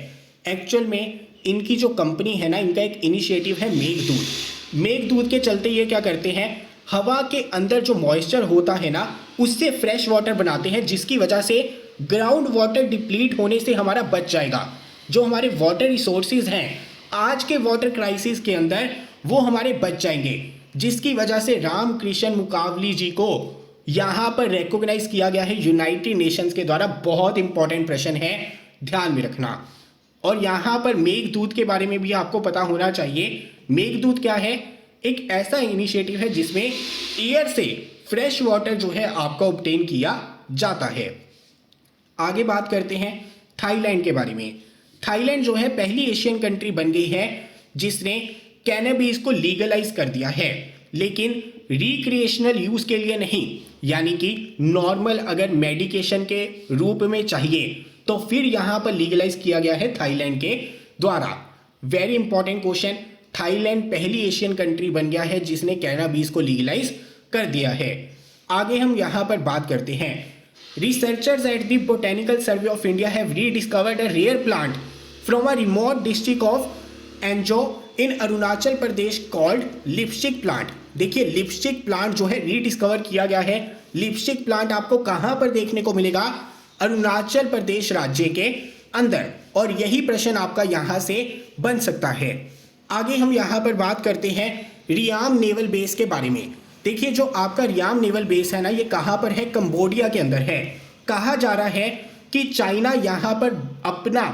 एक्चुअल में इनकी जो कंपनी है ना, इनका एक इनिशिएटिव है मेघदूत। मेघदूत के चलते ये क्या करते हैं, हवा के अंदर जो मॉइस्चर होता है ना, उससे फ्रेश वाटर बनाते हैं, जिसकी वजह से ग्राउंड वाटर डिप्लीट होने से हमारा बच जाएगा। जो हमारे वाटर रिसोर्सेज हैं आज के वाटर क्राइसिस के अंदर, वो हमारे बच जाएंगे, जिसकी वजह से रामकृष्ण मुकाबली जी को यहाँ पर रिकॉग्नाइज किया गया है यूनाइटेड नेशंस के द्वारा। बहुत इंपॉर्टेंट प्रश्न है, ध्यान में रखना। और यहाँ पर मेघदूत के बारे में भी आपको पता होना चाहिए। मेघदूत क्या है? एक ऐसा इनिशिएटिव है जिसमें एयर से फ्रेश वाटर जो है आपका ऑब्टेन किया जाता है। आगे बात करते हैं थाईलैंड के बारे में। थाईलैंड जो है पहली एशियन कंट्री बन गई है जिसने कैनबिस को लीगलाइज कर दिया है, लेकिन रिक्रिएशनल यूज के लिए नहीं, यानी कि नॉर्मल अगर मेडिकेशन के रूप में चाहिए तो फिर यहाँ पर लीगलाइज किया गया है थाईलैंड के द्वारा। Very important question. थाईलैंड पहली एशियन कंट्री बन गया है जिसने कैनबिस को लीगलाइज कर दिया है। आगे हम यहाँ पर बात करते हैं, researchers at the botanical survey of India have rediscovered a rare plant from a remote district of Anjaw in Arunachal Pradesh called lipstick plant. देखिए, लिपस्टिक प्लांट जो है रीडिस्कवर किया गया है। लिपस्टिक प्लांट आपको कहाँ पर देखने को मिलेगा? अरुणाचल प्रदेश राज्य के अंदर। और यही प्रश्न आपका यहाँ से बन सकता है। आगे हम यहाँ पर बात करते हैं रियाम नेवल बेस के बारे में। देखिए, जो आपका रियाम नेवल बेस है ना, ये कहाँ पर है? कंबोडिया के अंदर है। कहा जा रहा है कि चाइना यहाँ पर अपना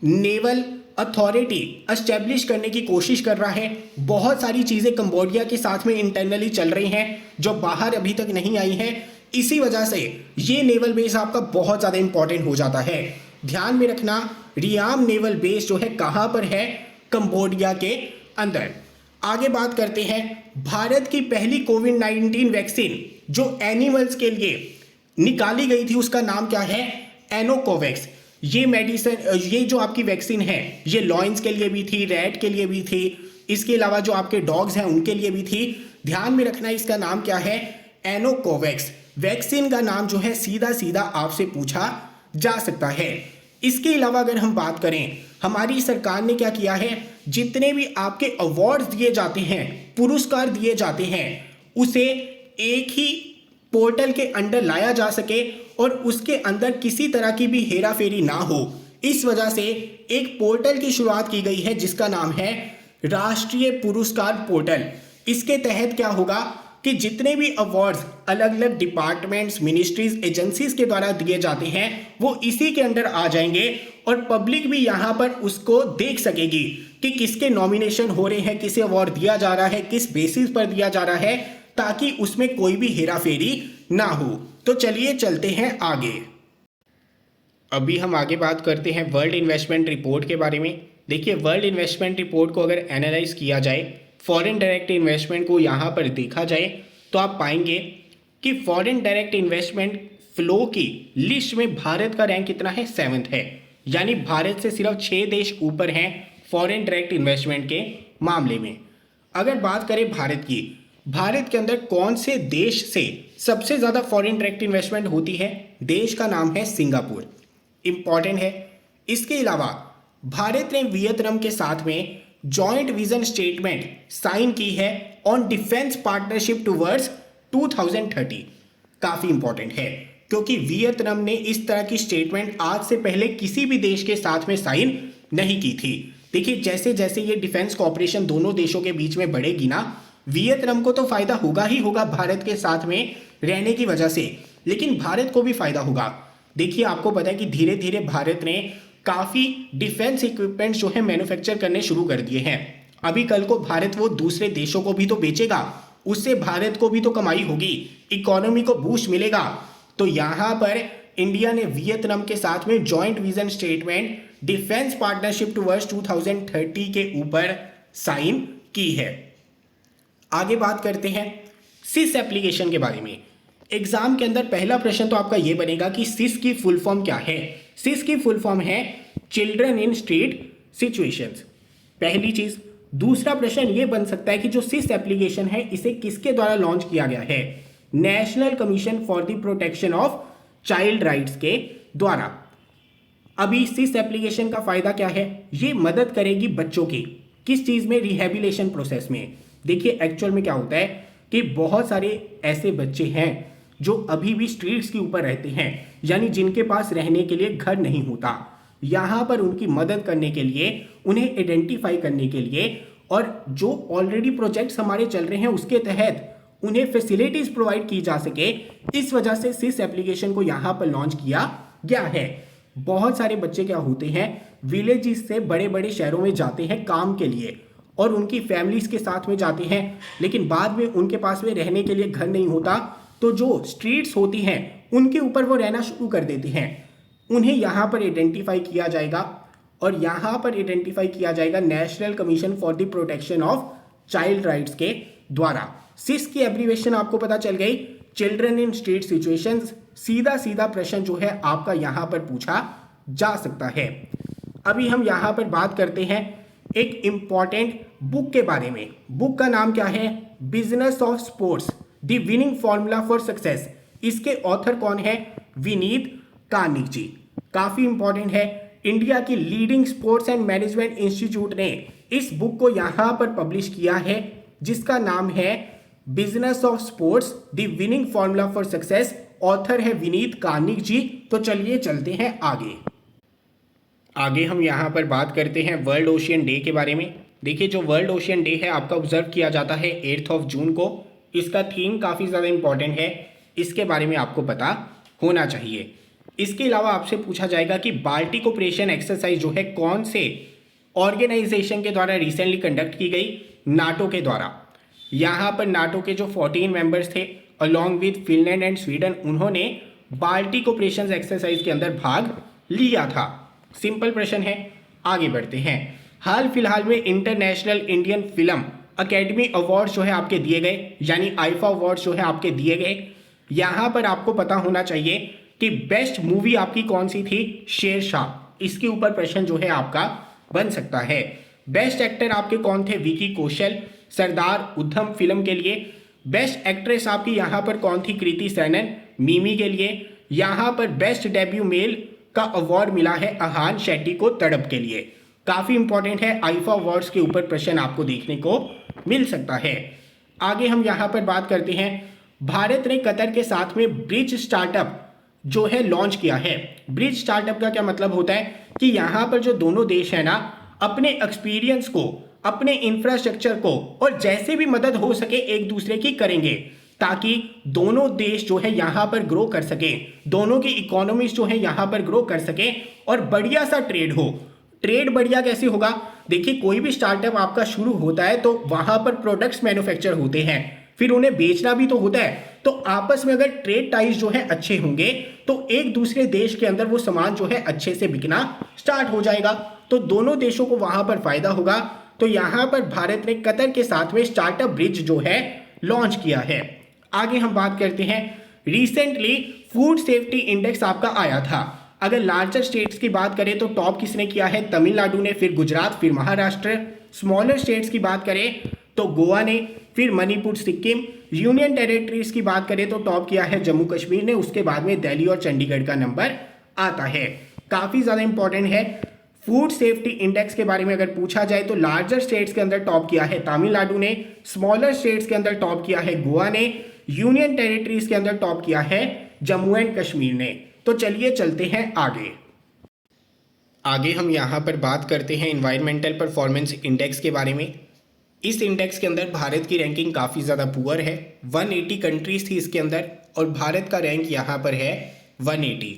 नेवल अथॉरिटी एस्टेब्लिश करने की कोशिश कर रहा है। बहुत सारी चीज़ें कंबोडिया के साथ में इंटरनली चल रही हैं जो बाहर अभी तक नहीं आई हैं। इसी वजह से ये नेवल बेस आपका बहुत ज़्यादा इंपॉर्टेंट हो जाता है। ध्यान में रखना, रियाम नेवल बेस जो है कहाँ पर है? कंबोडिया के अंदर। आगे बात करते हैं, भारत की पहली कोविड-19 वैक्सीन जो एनिमल्स के लिए निकाली गई थी उसका नाम क्या है? एनोकोवैक्स। ये मेडिसिन, ये जो आपकी वैक्सीन है, ये लॉयंस के लिए भी थी, रैट के लिए भी थी, इसके अलावा जो आपके डॉग्स हैं उनके लिए भी थी। ध्यान में रखना, इसका नाम क्या है? एनोकोवैक्स। वैक्सीन का नाम जो है सीधा सीधा आपसे पूछा जा सकता है। इसके अलावा अगर हम बात करें, हमारी सरकार ने क्या किया है, जितने भी आपके अवार्ड्स दिए जाते हैं, पुरस्कार दिए जाते हैं, उसे एक ही पोर्टल के अंडर लाया जा सके और उसके अंदर किसी तरह की भी हेरा फेरी ना हो। इस वजह से एक पोर्टल की शुरुआत की गई है जिसका नाम है राष्ट्रीय पुरस्कार पोर्टल। इसके तहत क्या होगा, कि जितने भी अवार्ड्स अलग अलग डिपार्टमेंट्स, मिनिस्ट्रीज, एजेंसीज के द्वारा दिए जाते हैं वो इसी के अंडर आ जाएंगे और पब्लिक भी यहाँ पर उसको देख सकेगी कि किसके नॉमिनेशन हो रहे हैं, किसे अवार्ड दिया जा रहा है, किस बेसिस पर दिया जा रहा है, ताकि उसमें कोई भी हेराफेरी ना हो। तो चलिए चलते हैं आगे। अभी हम आगे बात करते हैं वर्ल्ड इन्वेस्टमेंट रिपोर्ट के बारे में। देखिए, वर्ल्ड इन्वेस्टमेंट रिपोर्ट को अगर एनालाइज किया जाए, फॉरेन डायरेक्ट इन्वेस्टमेंट को यहाँ पर देखा जाए, तो आप पाएंगे कि फॉरेन डायरेक्ट इन्वेस्टमेंट फ्लो की लिस्ट में भारत का रैंक कितना है, 7th है। यानी भारत से सिर्फ 6 देश ऊपर हैं फॉरेन डायरेक्ट इन्वेस्टमेंट के मामले में। अगर बात करें भारत की, भारत के अंदर कौन से देश से सबसे ज़्यादा फॉरेन डायरेक्ट इन्वेस्टमेंट होती है, देश का नाम है सिंगापुर। इंपॉर्टेंट है। इसके अलावा भारत ने वियतनाम के साथ में जॉइंट विजन स्टेटमेंट साइन की है ऑन डिफेंस पार्टनरशिप टुवर्ड्स 2030। काफ़ी इंपॉर्टेंट है क्योंकि वियतनाम ने इस तरह की स्टेटमेंट आज से पहले किसी भी देश के साथ में साइन नहीं की थी। देखिए, जैसे जैसे ये डिफेंस कॉपरेशन दोनों देशों के बीच में बढ़ेगी ना, वियतनाम को तो फायदा होगा ही होगा भारत के साथ में रहने की वजह से, लेकिन भारत को भी फायदा होगा। देखिए, आपको पता है कि धीरे धीरे भारत ने काफ़ी डिफेंस इक्विपमेंट जो है मैन्युफैक्चर करने शुरू कर दिए हैं। अभी कल को भारत वो दूसरे देशों को भी तो बेचेगा, उससे भारत को भी तो कमाई होगी, इकोनॉमी को बूस्ट मिलेगा। तो यहाँ पर इंडिया ने वियतनाम के साथ में joint vision statement defence partnership towards 2030 के ऊपर साइन की है। आगे बात करते हैं सिस एप्लीकेशन के बारे में। एग्जाम के अंदर पहला प्रश्न तो आपका यह बनेगा कि सिस की फुल फॉर्म क्या है। सिस की फुल फॉर्म है चिल्ड्रन इन स्ट्रीट सिचुएशंस, पहली चीज। दूसरा प्रश्न यह बन सकता है कि जो सिस एप्लीकेशन है इसे किसके द्वारा लॉन्च किया गया है, national commission for the protection of child rights के द्वारा। अभी सिस एप्लीकेशन का फायदा क्या है, ये मदद करेगी बच्चों की किस चीज में, रिहेबिलिटेशन प्रोसेस में। देखिए, एक्चुअल में क्या होता है कि बहुत सारे ऐसे बच्चे हैं जो अभी भी स्ट्रीट्स के ऊपर रहते हैं, यानी जिनके पास रहने के लिए घर नहीं होता। यहाँ पर उनकी मदद करने के लिए, उन्हें आइडेंटिफाई करने के लिए, और जो ऑलरेडी प्रोजेक्ट्स हमारे चल रहे हैं उसके तहत उन्हें फैसिलिटीज प्रोवाइड की जा सके, इस वजह से सिस एप्लीकेशन को यहाँ पर लॉन्च किया गया है। बहुत सारे बच्चे क्या होते हैं, विलेजेस से बड़े बड़े शहरों में जाते हैं काम के लिए और उनकी फैमिलीज के साथ में जाते हैं, लेकिन बाद में उनके पास में रहने के लिए घर नहीं होता, तो जो स्ट्रीट्स होती हैं उनके ऊपर वो रहना शुरू कर देते हैं। उन्हें यहाँ पर आइडेंटिफाई किया जाएगा और यहाँ पर आइडेंटिफाई किया जाएगा national commission for the protection of child rights के द्वारा। सिस की एब्रीवेशन आपको पता चल गई, चिल्ड्रन इन स्ट्रीट सिचुएशंस। सीधा सीधा प्रश्न जो है आपका यहाँ पर पूछा जा सकता है। अभी हम यहाँ पर बात करते हैं एक इंपॉर्टेंट बुक के बारे में। बुक का नाम क्या है, business of sports the winning formula for success. इसके ऑथर कौन है, विनीत कार्निक जी। काफी इंपॉर्टेंट है। इंडिया की leading sports and management institute ने इस बुक को यहाँ पर पब्लिश किया है, जिसका नाम है business of sports the winning formula for success. Author है विनीत कार्निक जी। तो चलिए चलते हैं आगे हम यहाँ पर बात करते हैं वर्ल्ड ओशियन डे के बारे में। देखिए, जो वर्ल्ड ओशियन डे है आपका ऑब्जर्व किया जाता है 8 जून को। इसका थीम काफ़ी ज़्यादा इंपॉर्टेंट है, इसके बारे में आपको पता होना चाहिए। इसके अलावा आपसे पूछा जाएगा कि बाल्टिक ऑपरेशन एक्सरसाइज जो है कौन से ऑर्गेनाइजेशन के द्वारा रिसेंटली कंडक्ट की गई, नाटो के द्वारा। यहाँ पर नाटो के जो 14 मेंबर्स थे along with Finland and Sweden, उन्होंने बाल्टिक ऑपरेशन एक्सरसाइज के अंदर भाग लिया था। सिंपल प्रश्न है, आगे बढ़ते हैं। हाल फिलहाल में international Indian film academy award जो है आपके दिए गए, यानी आईफा अवार्ड जो है आपके दिए गए। यहाँ पर आपको पता होना चाहिए कि बेस्ट मूवी आपकी कौन सी थी, शेरशाह। इसके ऊपर प्रश्न जो है आपका बन सकता है। बेस्ट एक्टर आपके कौन थे, विकी कौशल, सरदार उधम फिल्म के लिए। बेस्ट एक्ट्रेस आपकी यहाँ पर कौन थी, कृति सैनन, मिमी के लिए। यहाँ पर बेस्ट डेब्यू मेल का अवार्ड मिला है अहान शेट्टी को, तड़प के लिए। काफ़ी इंपॉर्टेंट है, आईफा अवार्ड्स के ऊपर प्रश्न आपको देखने को मिल सकता है। आगे हम यहाँ पर बात करते हैं, भारत ने कतर के साथ में ब्रिज स्टार्टअप जो है लॉन्च किया है। ब्रिज स्टार्टअप का क्या मतलब होता है कि यहाँ पर जो दोनों देश है ना, अपने एक्सपीरियंस को अपने इंफ्रास्ट्रक्चर को और जैसे भी मदद हो सके एक दूसरे की करेंगे, ताकि दोनों देश जो है यहाँ पर ग्रो कर सके, दोनों की इकोनॉमीज जो है यहाँ पर ग्रो कर सके और बढ़िया सा ट्रेड हो। ट्रेड बढ़िया कैसे होगा? देखिए, कोई भी स्टार्टअप आपका शुरू होता है तो वहां पर प्रोडक्ट्स मैन्युफैक्चर होते हैं, फिर उन्हें बेचना भी तो होता है। तो आपस में अगर ट्रेड टाइज जो है अच्छे होंगे तो एक दूसरे देश के अंदर वो सामान जो है अच्छे से बिकना स्टार्ट हो जाएगा, तो दोनों देशों को वहां पर फायदा होगा। तो यहां पर भारत ने कतर के साथ में स्टार्टअप ब्रिज जो है लॉन्च किया है। आगे हम बात करते हैं, रिसेंटली फूड सेफ्टी इंडेक्स आपका आया था। अगर लार्जर स्टेट्स की बात करें तो टॉप किसने किया है? तमिलनाडु ने, फिर गुजरात, फिर महाराष्ट्र। स्मॉलर स्टेट्स की बात करें तो गोवा ने, फिर मणिपुर, सिक्किम। यूनियन टेरिटरीज की बात करें तो टॉप किया है जम्मू कश्मीर ने, उसके बाद में दिल्ली और चंडीगढ़ का नंबर आता है। काफी ज्यादा इंपॉर्टेंट है। फूड सेफ्टी इंडेक्स के बारे में अगर पूछा जाए तो लार्जर स्टेट्स के अंदर टॉप किया है तमिलनाडु ने, स्मॉलर स्टेट्स के अंदर टॉप किया है गोवा ने, यूनियन टेरिटरीज के अंदर टॉप किया है जम्मू एंड कश्मीर ने। तो चलिए चलते हैं आगे हम यहाँ पर बात करते हैं एनवायरमेंटल परफॉर्मेंस इंडेक्स के बारे में। इस इंडेक्स के अंदर भारत की रैंकिंग काफ़ी ज़्यादा पुअर है। 180 कंट्रीज थी इसके अंदर और भारत का रैंक यहाँ पर है 180।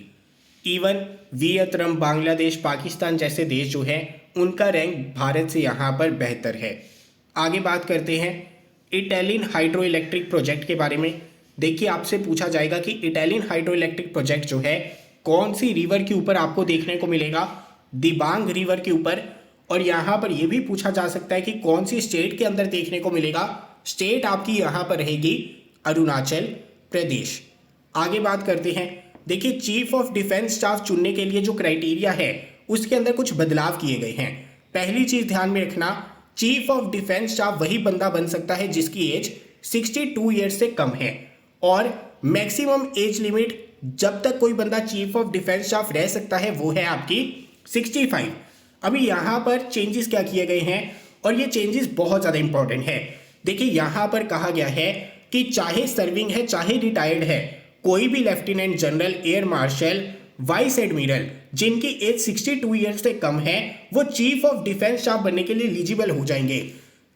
इवन वियतनाम, बांग्लादेश, पाकिस्तान जैसे देश जो हैं उनका रैंक भारत से यहाँ पर बेहतर है। आगे बात करते हैं इटैलियन हाइड्रो इलेक्ट्रिक प्रोजेक्ट के बारे में। देखिए, आपसे पूछा जाएगा कि इटैलियन हाइड्रो इलेक्ट्रिक प्रोजेक्ट जो है कौन सी रिवर के ऊपर आपको देखने को मिलेगा? दिबांग रिवर के ऊपर। और यहाँ पर यह भी पूछा जा सकता है कि कौन सी स्टेट के अंदर देखने को मिलेगा? स्टेट आपकी यहाँ पर रहेगी अरुणाचल प्रदेश। आगे बात करते हैं, देखिए चीफ ऑफ डिफेंस स्टाफ चुनने के लिए जो क्राइटेरिया है उसके अंदर कुछ बदलाव किए गए हैं। पहली चीज ध्यान में रखना, चीफ ऑफ डिफेंस स्टाफ वही बंदा बन सकता है जिसकी एज 62 ईयर्स से कम है, और मैक्सिमम एज लिमिट जब तक कोई बंदा चीफ ऑफ डिफेंस स्टाफ रह सकता है वो है आपकी 65। अभी यहाँ पर चेंजेस क्या किए गए हैं, और ये चेंजेस बहुत ज़्यादा इंपॉर्टेंट है। देखिए, यहाँ पर कहा गया है कि चाहे सर्विंग है चाहे रिटायर्ड है, कोई भी lieutenant general, air marshal, vice admiral जिनकी एज 62 ईयर्स से कम है वो चीफ ऑफ डिफेंस स्टाफ बनने के लिए एलिजिबल हो जाएंगे।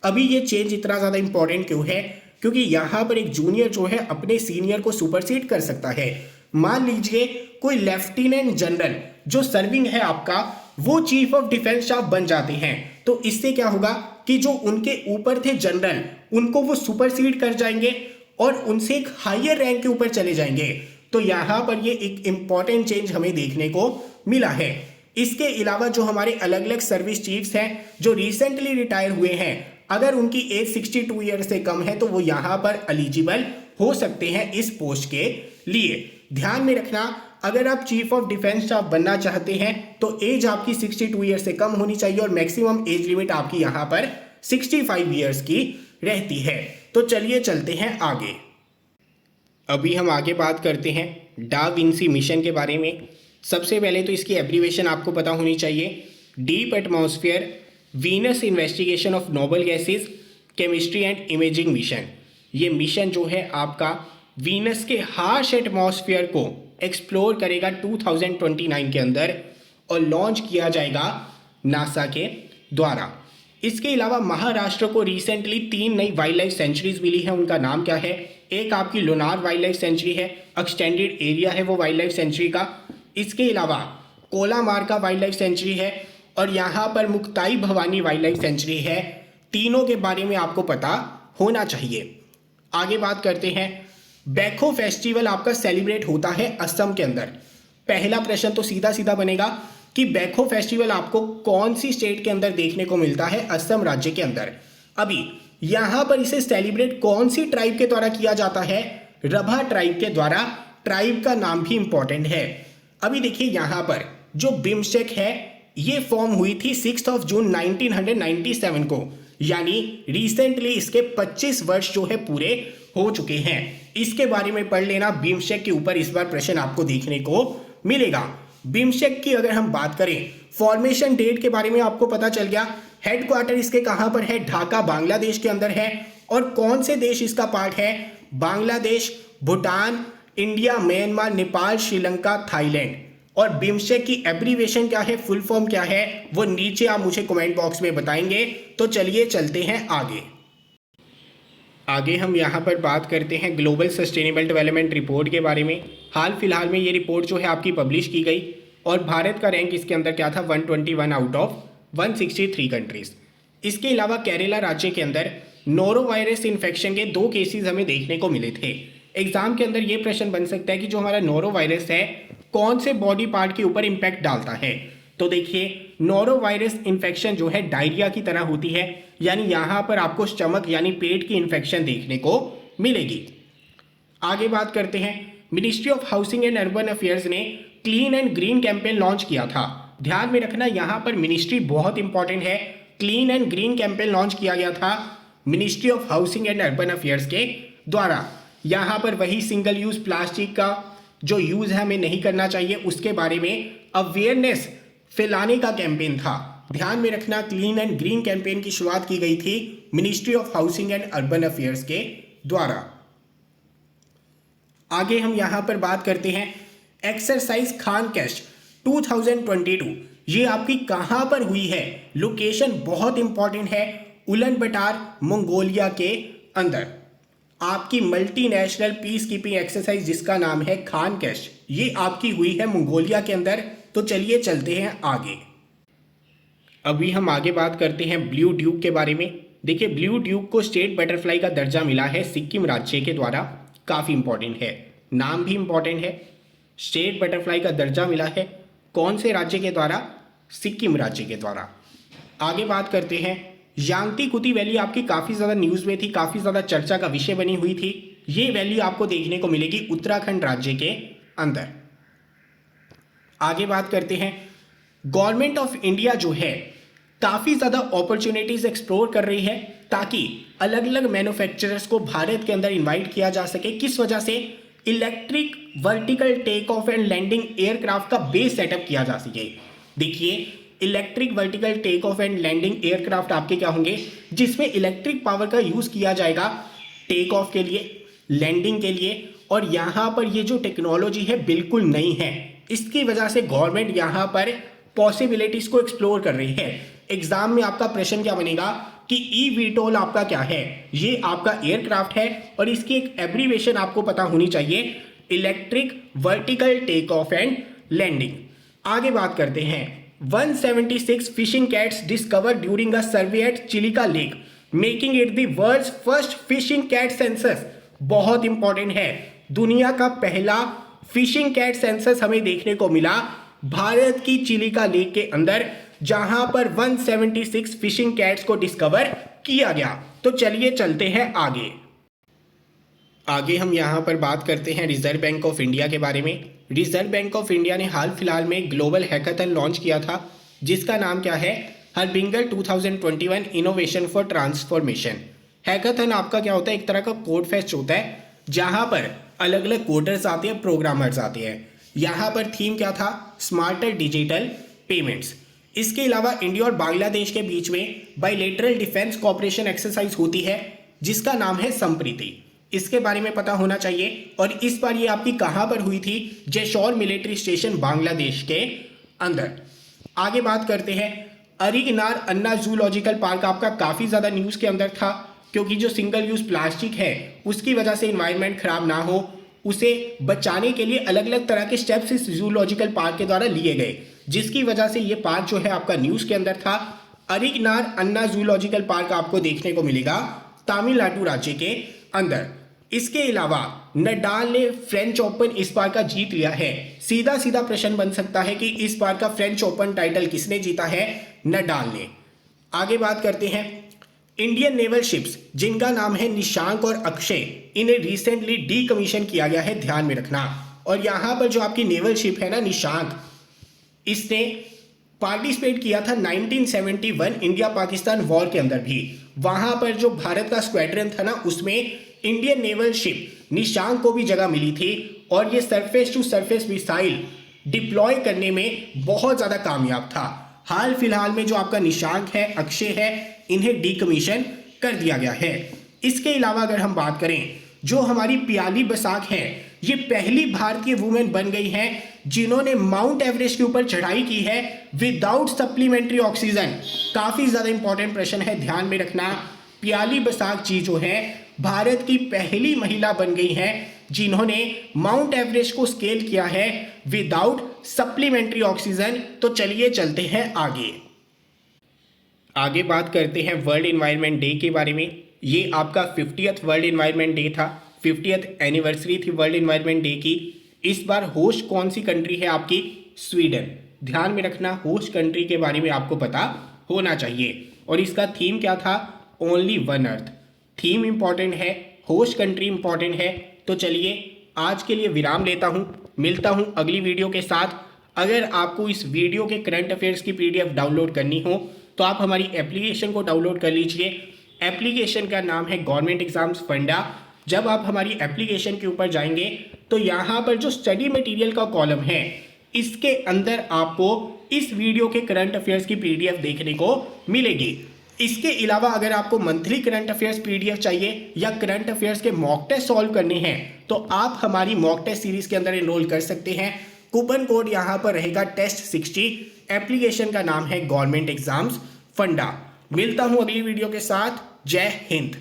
अभी ये चेंज इतना ज़्यादा इंपॉर्टेंट क्यों है? क्योंकि यहाँ पर एक जूनियर जो है अपने सीनियर को सुपरसीड कर सकता है। मान लीजिए कोई लेफ्टिनेंट जनरल जो सर्विंग है आपका, वो चीफ ऑफ डिफेंस स्टाफ बन जाते हैं, तो इससे क्या होगा कि जो उनके ऊपर थे जनरल, उनको वो सुपरसीड कर जाएंगे और उनसे एक हायर रैंक के ऊपर चले जाएंगे। तो यहाँ पर ये एक इंपॉर्टेंट चेंज हमें देखने को मिला है। इसके अलावा जो हमारे अलग अलग सर्विस चीफ्स हैं जो रिसेंटली रिटायर हुए हैं, अगर उनकी एज 62 ईयर से कम है तो वो यहाँ पर एलिजिबल हो सकते हैं इस पोस्ट के लिए। ध्यान में रखना, अगर आप चीफ ऑफ डिफेंस स्टाफ बनना चाहते हैं तो एज आपकी 62 ईयर से कम होनी चाहिए और मैक्सिमम एज लिमिट आपकी यहाँ पर 65 ईयर्स की रहती है। तो चलिए चलते हैं आगे। अभी हम आगे बात करते हैं डा विंसी मिशन के बारे में। सबसे पहले तो इसकी एब्रीवेशन आपको पता होनी चाहिए, deep atmosphere Venus investigation of noble gases chemistry and imaging mission. ये मिशन जो है आपका वीनस के हार्श एटमॉस्फेयर को एक्सप्लोर करेगा 2029 के अंदर और लॉन्च किया जाएगा नासा के द्वारा। इसके अलावा महाराष्ट्र को रिसेंटली 3 नई वाइल्ड लाइफ सेंचुरीज मिली है। उनका नाम क्या है? एक आपकी लोनार वाइल्ड लाइफ सेंचुरी है, एक्सटेंडेड एरिया है वो वाइल्ड लाइफ सेंचुरी का। इसके अलावा कोलामारका वाइल्ड लाइफ सेंचुरी है और यहाँ पर Muktai Bhavani wild life sanctuary है। तीनों के बारे में आपको पता होना चाहिए। आगे बात करते हैं, बैखो फेस्टिवल आपका सेलिब्रेट होता है असम के अंदर। पहला प्रश्न तो सीधा सीधा बनेगा कि बैखो फेस्टिवल आपको कौन सी स्टेट के अंदर देखने को मिलता है? असम राज्य के अंदर। अभी यहां पर इसे सेलिब्रेट कौन सी ट्राइब के द्वारा किया जाता है? रभा ट्राइब के द्वारा। ट्राइब का नाम भी इंपॉर्टेंट है। अभी देखिए, यहां पर जो बिम्स्टेक है ये फॉर्म हुई थी 6 जून 1997 को, यानी रिसेंटली इसके 25 वर्ष जो है पूरे हो चुके हैं। इसके बारे में पढ़ लेना, बिम्स्टेक के ऊपर इस बार प्रश्न आपको देखने को मिलेगा। बिम्स्टेक की अगर हम बात करें, फॉर्मेशन डेट के बारे में आपको पता चल गया। हेडक्वार्टर इसके कहां पर है? ढाका बांग्लादेश के अंदर है। और कौन से देश इसका पार्ट है? Bangladesh, Bhutan, India, Myanmar, Nepal, Sri Lanka, Thailand. और बिम्स्टेक की एब्रीविएशन क्या है, फुल फॉर्म क्या है, वो नीचे आप मुझे कमेंट बॉक्स में बताएंगे। तो चलिए चलते हैं आगे हम यहाँ पर बात करते हैं ग्लोबल सस्टेनेबल डेवलपमेंट रिपोर्ट के बारे में। हाल फिलहाल में ये रिपोर्ट जो है आपकी पब्लिश की गई और भारत का रैंक इसके अंदर क्या था, 121 आउट ऑफ 163 कंट्रीज। इसके अलावा केरला राज्य के अंदर नोरो वायरस इन्फेक्शन के 2 केसेस हमें देखने को मिले थे। एग्जाम के अंदर ये प्रश्न बन सकता है कि जो हमारा नोरो वायरस है कौन से बॉडी पार्ट के ऊपर इम्पैक्ट डालता है। तो देखिए, नोरो वायरस इन्फेक्शन जो है डायरिया की तरह होती है, यानी यहाँ पर आपको स्टमक यानी पेट की इन्फेक्शन देखने को मिलेगी। आगे बात करते हैं, ministry of housing and urban affairs ने clean and green campaign launch किया था। ध्यान में रखना, यहाँ पर मिनिस्ट्री बहुत इंपॉर्टेंट है। Clean and green campaign launch किया गया था ministry of housing and urban affairs के द्वारा। यहाँ पर वही सिंगल यूज प्लास्टिक का जो यूज है हमें नहीं करना चाहिए, उसके बारे में अवेयरनेस फैलाने का कैंपेन था। ध्यान में रखना, क्लीन एंड ग्रीन कैंपेन की शुरुआत की गई थी ministry of housing and urban affairs के द्वारा। आगे हम यहां पर बात करते हैं एक्सरसाइज खान कैश 2022। ये आपकी कहां पर हुई है, लोकेशन बहुत इंपॉर्टेंट है, उलन बटार मंगोलिया के अंदर। आपकी मल्टीनेशनल पीस कीपिंग एक्सरसाइज जिसका नाम है खान कैश, ये आपकी हुई है मंगोलिया के अंदर। तो चलिए चलते हैं आगे। अभी हम आगे बात करते हैं ब्लू ड्यूक के बारे में। देखिए, ब्लू ड्यूक को स्टेट बटरफ्लाई का दर्जा मिला है सिक्किम राज्य के द्वारा। काफ़ी इंपॉर्टेंट है, नाम भी इंपॉर्टेंट है। स्टेट बटरफ्लाई का दर्जा मिला है कौन से राज्य के द्वारा, सिक्किम राज्य के द्वारा। आगे बात करते हैं, यांगती कुती वैली आपकी काफ़ी ज़्यादा न्यूज़ में थी, काफ़ी ज़्यादा चर्चा का विषय बनी हुई थी। ये वैली आपको देखने को मिलेगी उत्तराखंड राज्य के अंदर। आगे बात करते हैं, गवर्नमेंट ऑफ इंडिया जो है काफ़ी ज़्यादा अपॉर्चुनिटीज़ एक्सप्लोर कर रही है ताकि अलग अलग मैन्युफैक्चरर्स को भारत के अंदर इनवाइट किया जा सके। किस वजह से, electric vertical take off and landing aircraft का बेस सेटअप किया जा सके। देखिए, electric vertical take off and landing aircraft आपके क्या होंगे, जिसमें इलेक्ट्रिक पावर का यूज़ किया जाएगा टेक ऑफ के लिए, लैंडिंग के लिए। और यहाँ पर ये जो टेक्नोलॉजी है बिल्कुल नई है, इसकी वजह से गवर्नमेंट यहाँ पर पॉसिबिलिटीज़ को एक्सप्लोर कर रही है। एग्जाम में आपका प्रश्न क्या बनेगा कि ईवीटोल आपका क्या है, ये आपका एयरक्राफ्ट है और इसकी एक एब्रीविएशन आपको पता होनी चाहिए, electric vertical take off and landing. आगे बात करते हैं, 176 fishing cats discovered during a survey at Chilika lake making it the world's first fishing cat census. बहुत इंपॉर्टेंट है, दुनिया का पहला फिशिंग कैट सेंसस हमें देखने को मिला भारत की चिलिका लेक के अंदर, जहां पर 176 फिशिंग कैट्स को डिस्कवर किया गया। तो चलिए चलते हैं आगे हम यहां पर बात करते हैं रिजर्व बैंक ऑफ इंडिया के बारे में। रिजर्व बैंक ऑफ इंडिया ने हाल फिलहाल में ग्लोबल हैकाथन लॉन्च किया था जिसका नाम क्या है, हर्बिंगल 2021 इनोवेशन फॉर ट्रांसफॉर्मेशन। हैकाथन आपका क्या होता है, एक तरह का कोड फेस्ट होता है जहां पर अलग अलग कोडर्स आते हैं, प्रोग्रामर्स आते हैं। यहाँ पर थीम क्या था, स्मार्टर डिजिटल पेमेंट्स। इसके अलावा इंडिया और बांग्लादेश के बीच में बायलैटरल डिफेंस कोऑपरेशन एक्सरसाइज होती है जिसका नाम है संप्रीति। इसके बारे में पता होना चाहिए। और इस बार ये आपकी कहाँ पर हुई थी, जेशोर मिलिट्री स्टेशन बांग्लादेश के अंदर। आगे बात करते हैं, अरिगनार अन्ना जूलॉजिकल पार्क आपका काफ़ी ज़्यादा न्यूज़ के अंदर था क्योंकि जो सिंगल यूज़ प्लास्टिक है उसकी वजह से इन्वायरमेंट खराब ना हो, उसे बचाने के लिए अलग अलग तरह के स्टेप्स इस जूलॉजिकल पार्क के द्वारा लिए गए, जिसकी वजह से ये पार्क जो है आपका न्यूज़ के अंदर था। अरिगनार अन्ना जूलॉजिकल पार्क आपको देखने को मिलेगा तमिलनाडु राज्य के अंदर। इसके अलावा नडाल ने फ्रेंच ओपन इस बार का जीत लिया है। सीधा सीधा प्रश्न बन सकता है कि इस बार का फ्रेंच ओपन टाइटल किसने जीता है, नडाल ने। आगे बात करते हैं, इंडियन नेवल शिप्स जिनका नाम है निशांक और अक्षय, इन्हें रिसेंटली डीकमीशन किया गया है, ध्यान में रखना। और यहाँ पर जो आपकी नेवल शिप है ना निशांक, इसने पार्टिसिपेट किया था 1971 इंडिया पाकिस्तान वॉर के अंदर भी। वहां पर जो भारत का स्क्वाड्रन था ना, उसमें इंडियन नेवल शिप निशांक को भी जगह मिली थी और ये surface to surface missile deploy करने में बहुत ज़्यादा कामयाब था। हाल फिलहाल में जो आपका निशांक है, अक्षय है, इन्हें डीकमीशन कर दिया गया है। इसके अलावा अगर हम बात करें, जो हमारी प्याली बसाक है, ये पहली भारतीय वुमेन बन गई हैं जिन्होंने माउंट एवरेस्ट के ऊपर चढ़ाई की है विदाउट सप्लीमेंट्री ऑक्सीजन। काफी ज्यादा इंपॉर्टेंट प्रश्न है, ध्यान में रखना। प्याली बसाक जी जो है भारत की पहली महिला बन गई हैं जिन्होंने माउंट एवरेस्ट को स्केल किया है विदाउट सप्लीमेंट्री ऑक्सीजन। तो चलिए चलते हैं आगे बात करते हैं वर्ल्ड एनवायरनमेंट डे के बारे में। ये आपका 50th वर्ल्ड एनवायरनमेंट डे था, 50th एनिवर्सरी थी वर्ल्ड एनवायरनमेंट डे की। इस बार होस्ट कौन सी कंट्री है आपकी? स्वीडन। ध्यान में रखना, होस्ट कंट्री के बारे में आपको पता होना चाहिए। और इसका थीम क्या था? Only one earth. Theme important है, होस्ट कंट्री इंपॉर्टेंट है। तो चलिए आज के लिए विराम लेता हूं, मिलता हूं अगली वीडियो के साथ। अगर आपको इस वीडियो के करंट अफेयर्स की PDF डाउनलोड करनी हो तो आप हमारी एप्लीकेशन को डाउनलोड कर लीजिए। एप्लीकेशन का नाम है गवर्नमेंट एग्जाम्स फंडा। जब आप हमारी एप्लीकेशन के ऊपर जाएंगे तो यहाँ पर जो स्टडी मटेरियल का कॉलम है इसके अंदर आपको इस वीडियो के करंट अफेयर्स की PDF देखने को मिलेगी। इसके अलावा अगर आपको मंथली करंट अफेयर्स PDF चाहिए या करंट अफेयर्स के मॉक टेस्ट सॉल्व करने हैं तो आप हमारी मॉक टेस्ट सीरीज के अंदर एनरोल कर सकते हैं। कूपन कोड यहाँ पर रहेगा टेस्ट 60। एप्लीकेशन का नाम है गवर्नमेंट एग्जाम्स फंडा। मिलता हूं अगली वीडियो के साथ। जय हिंद।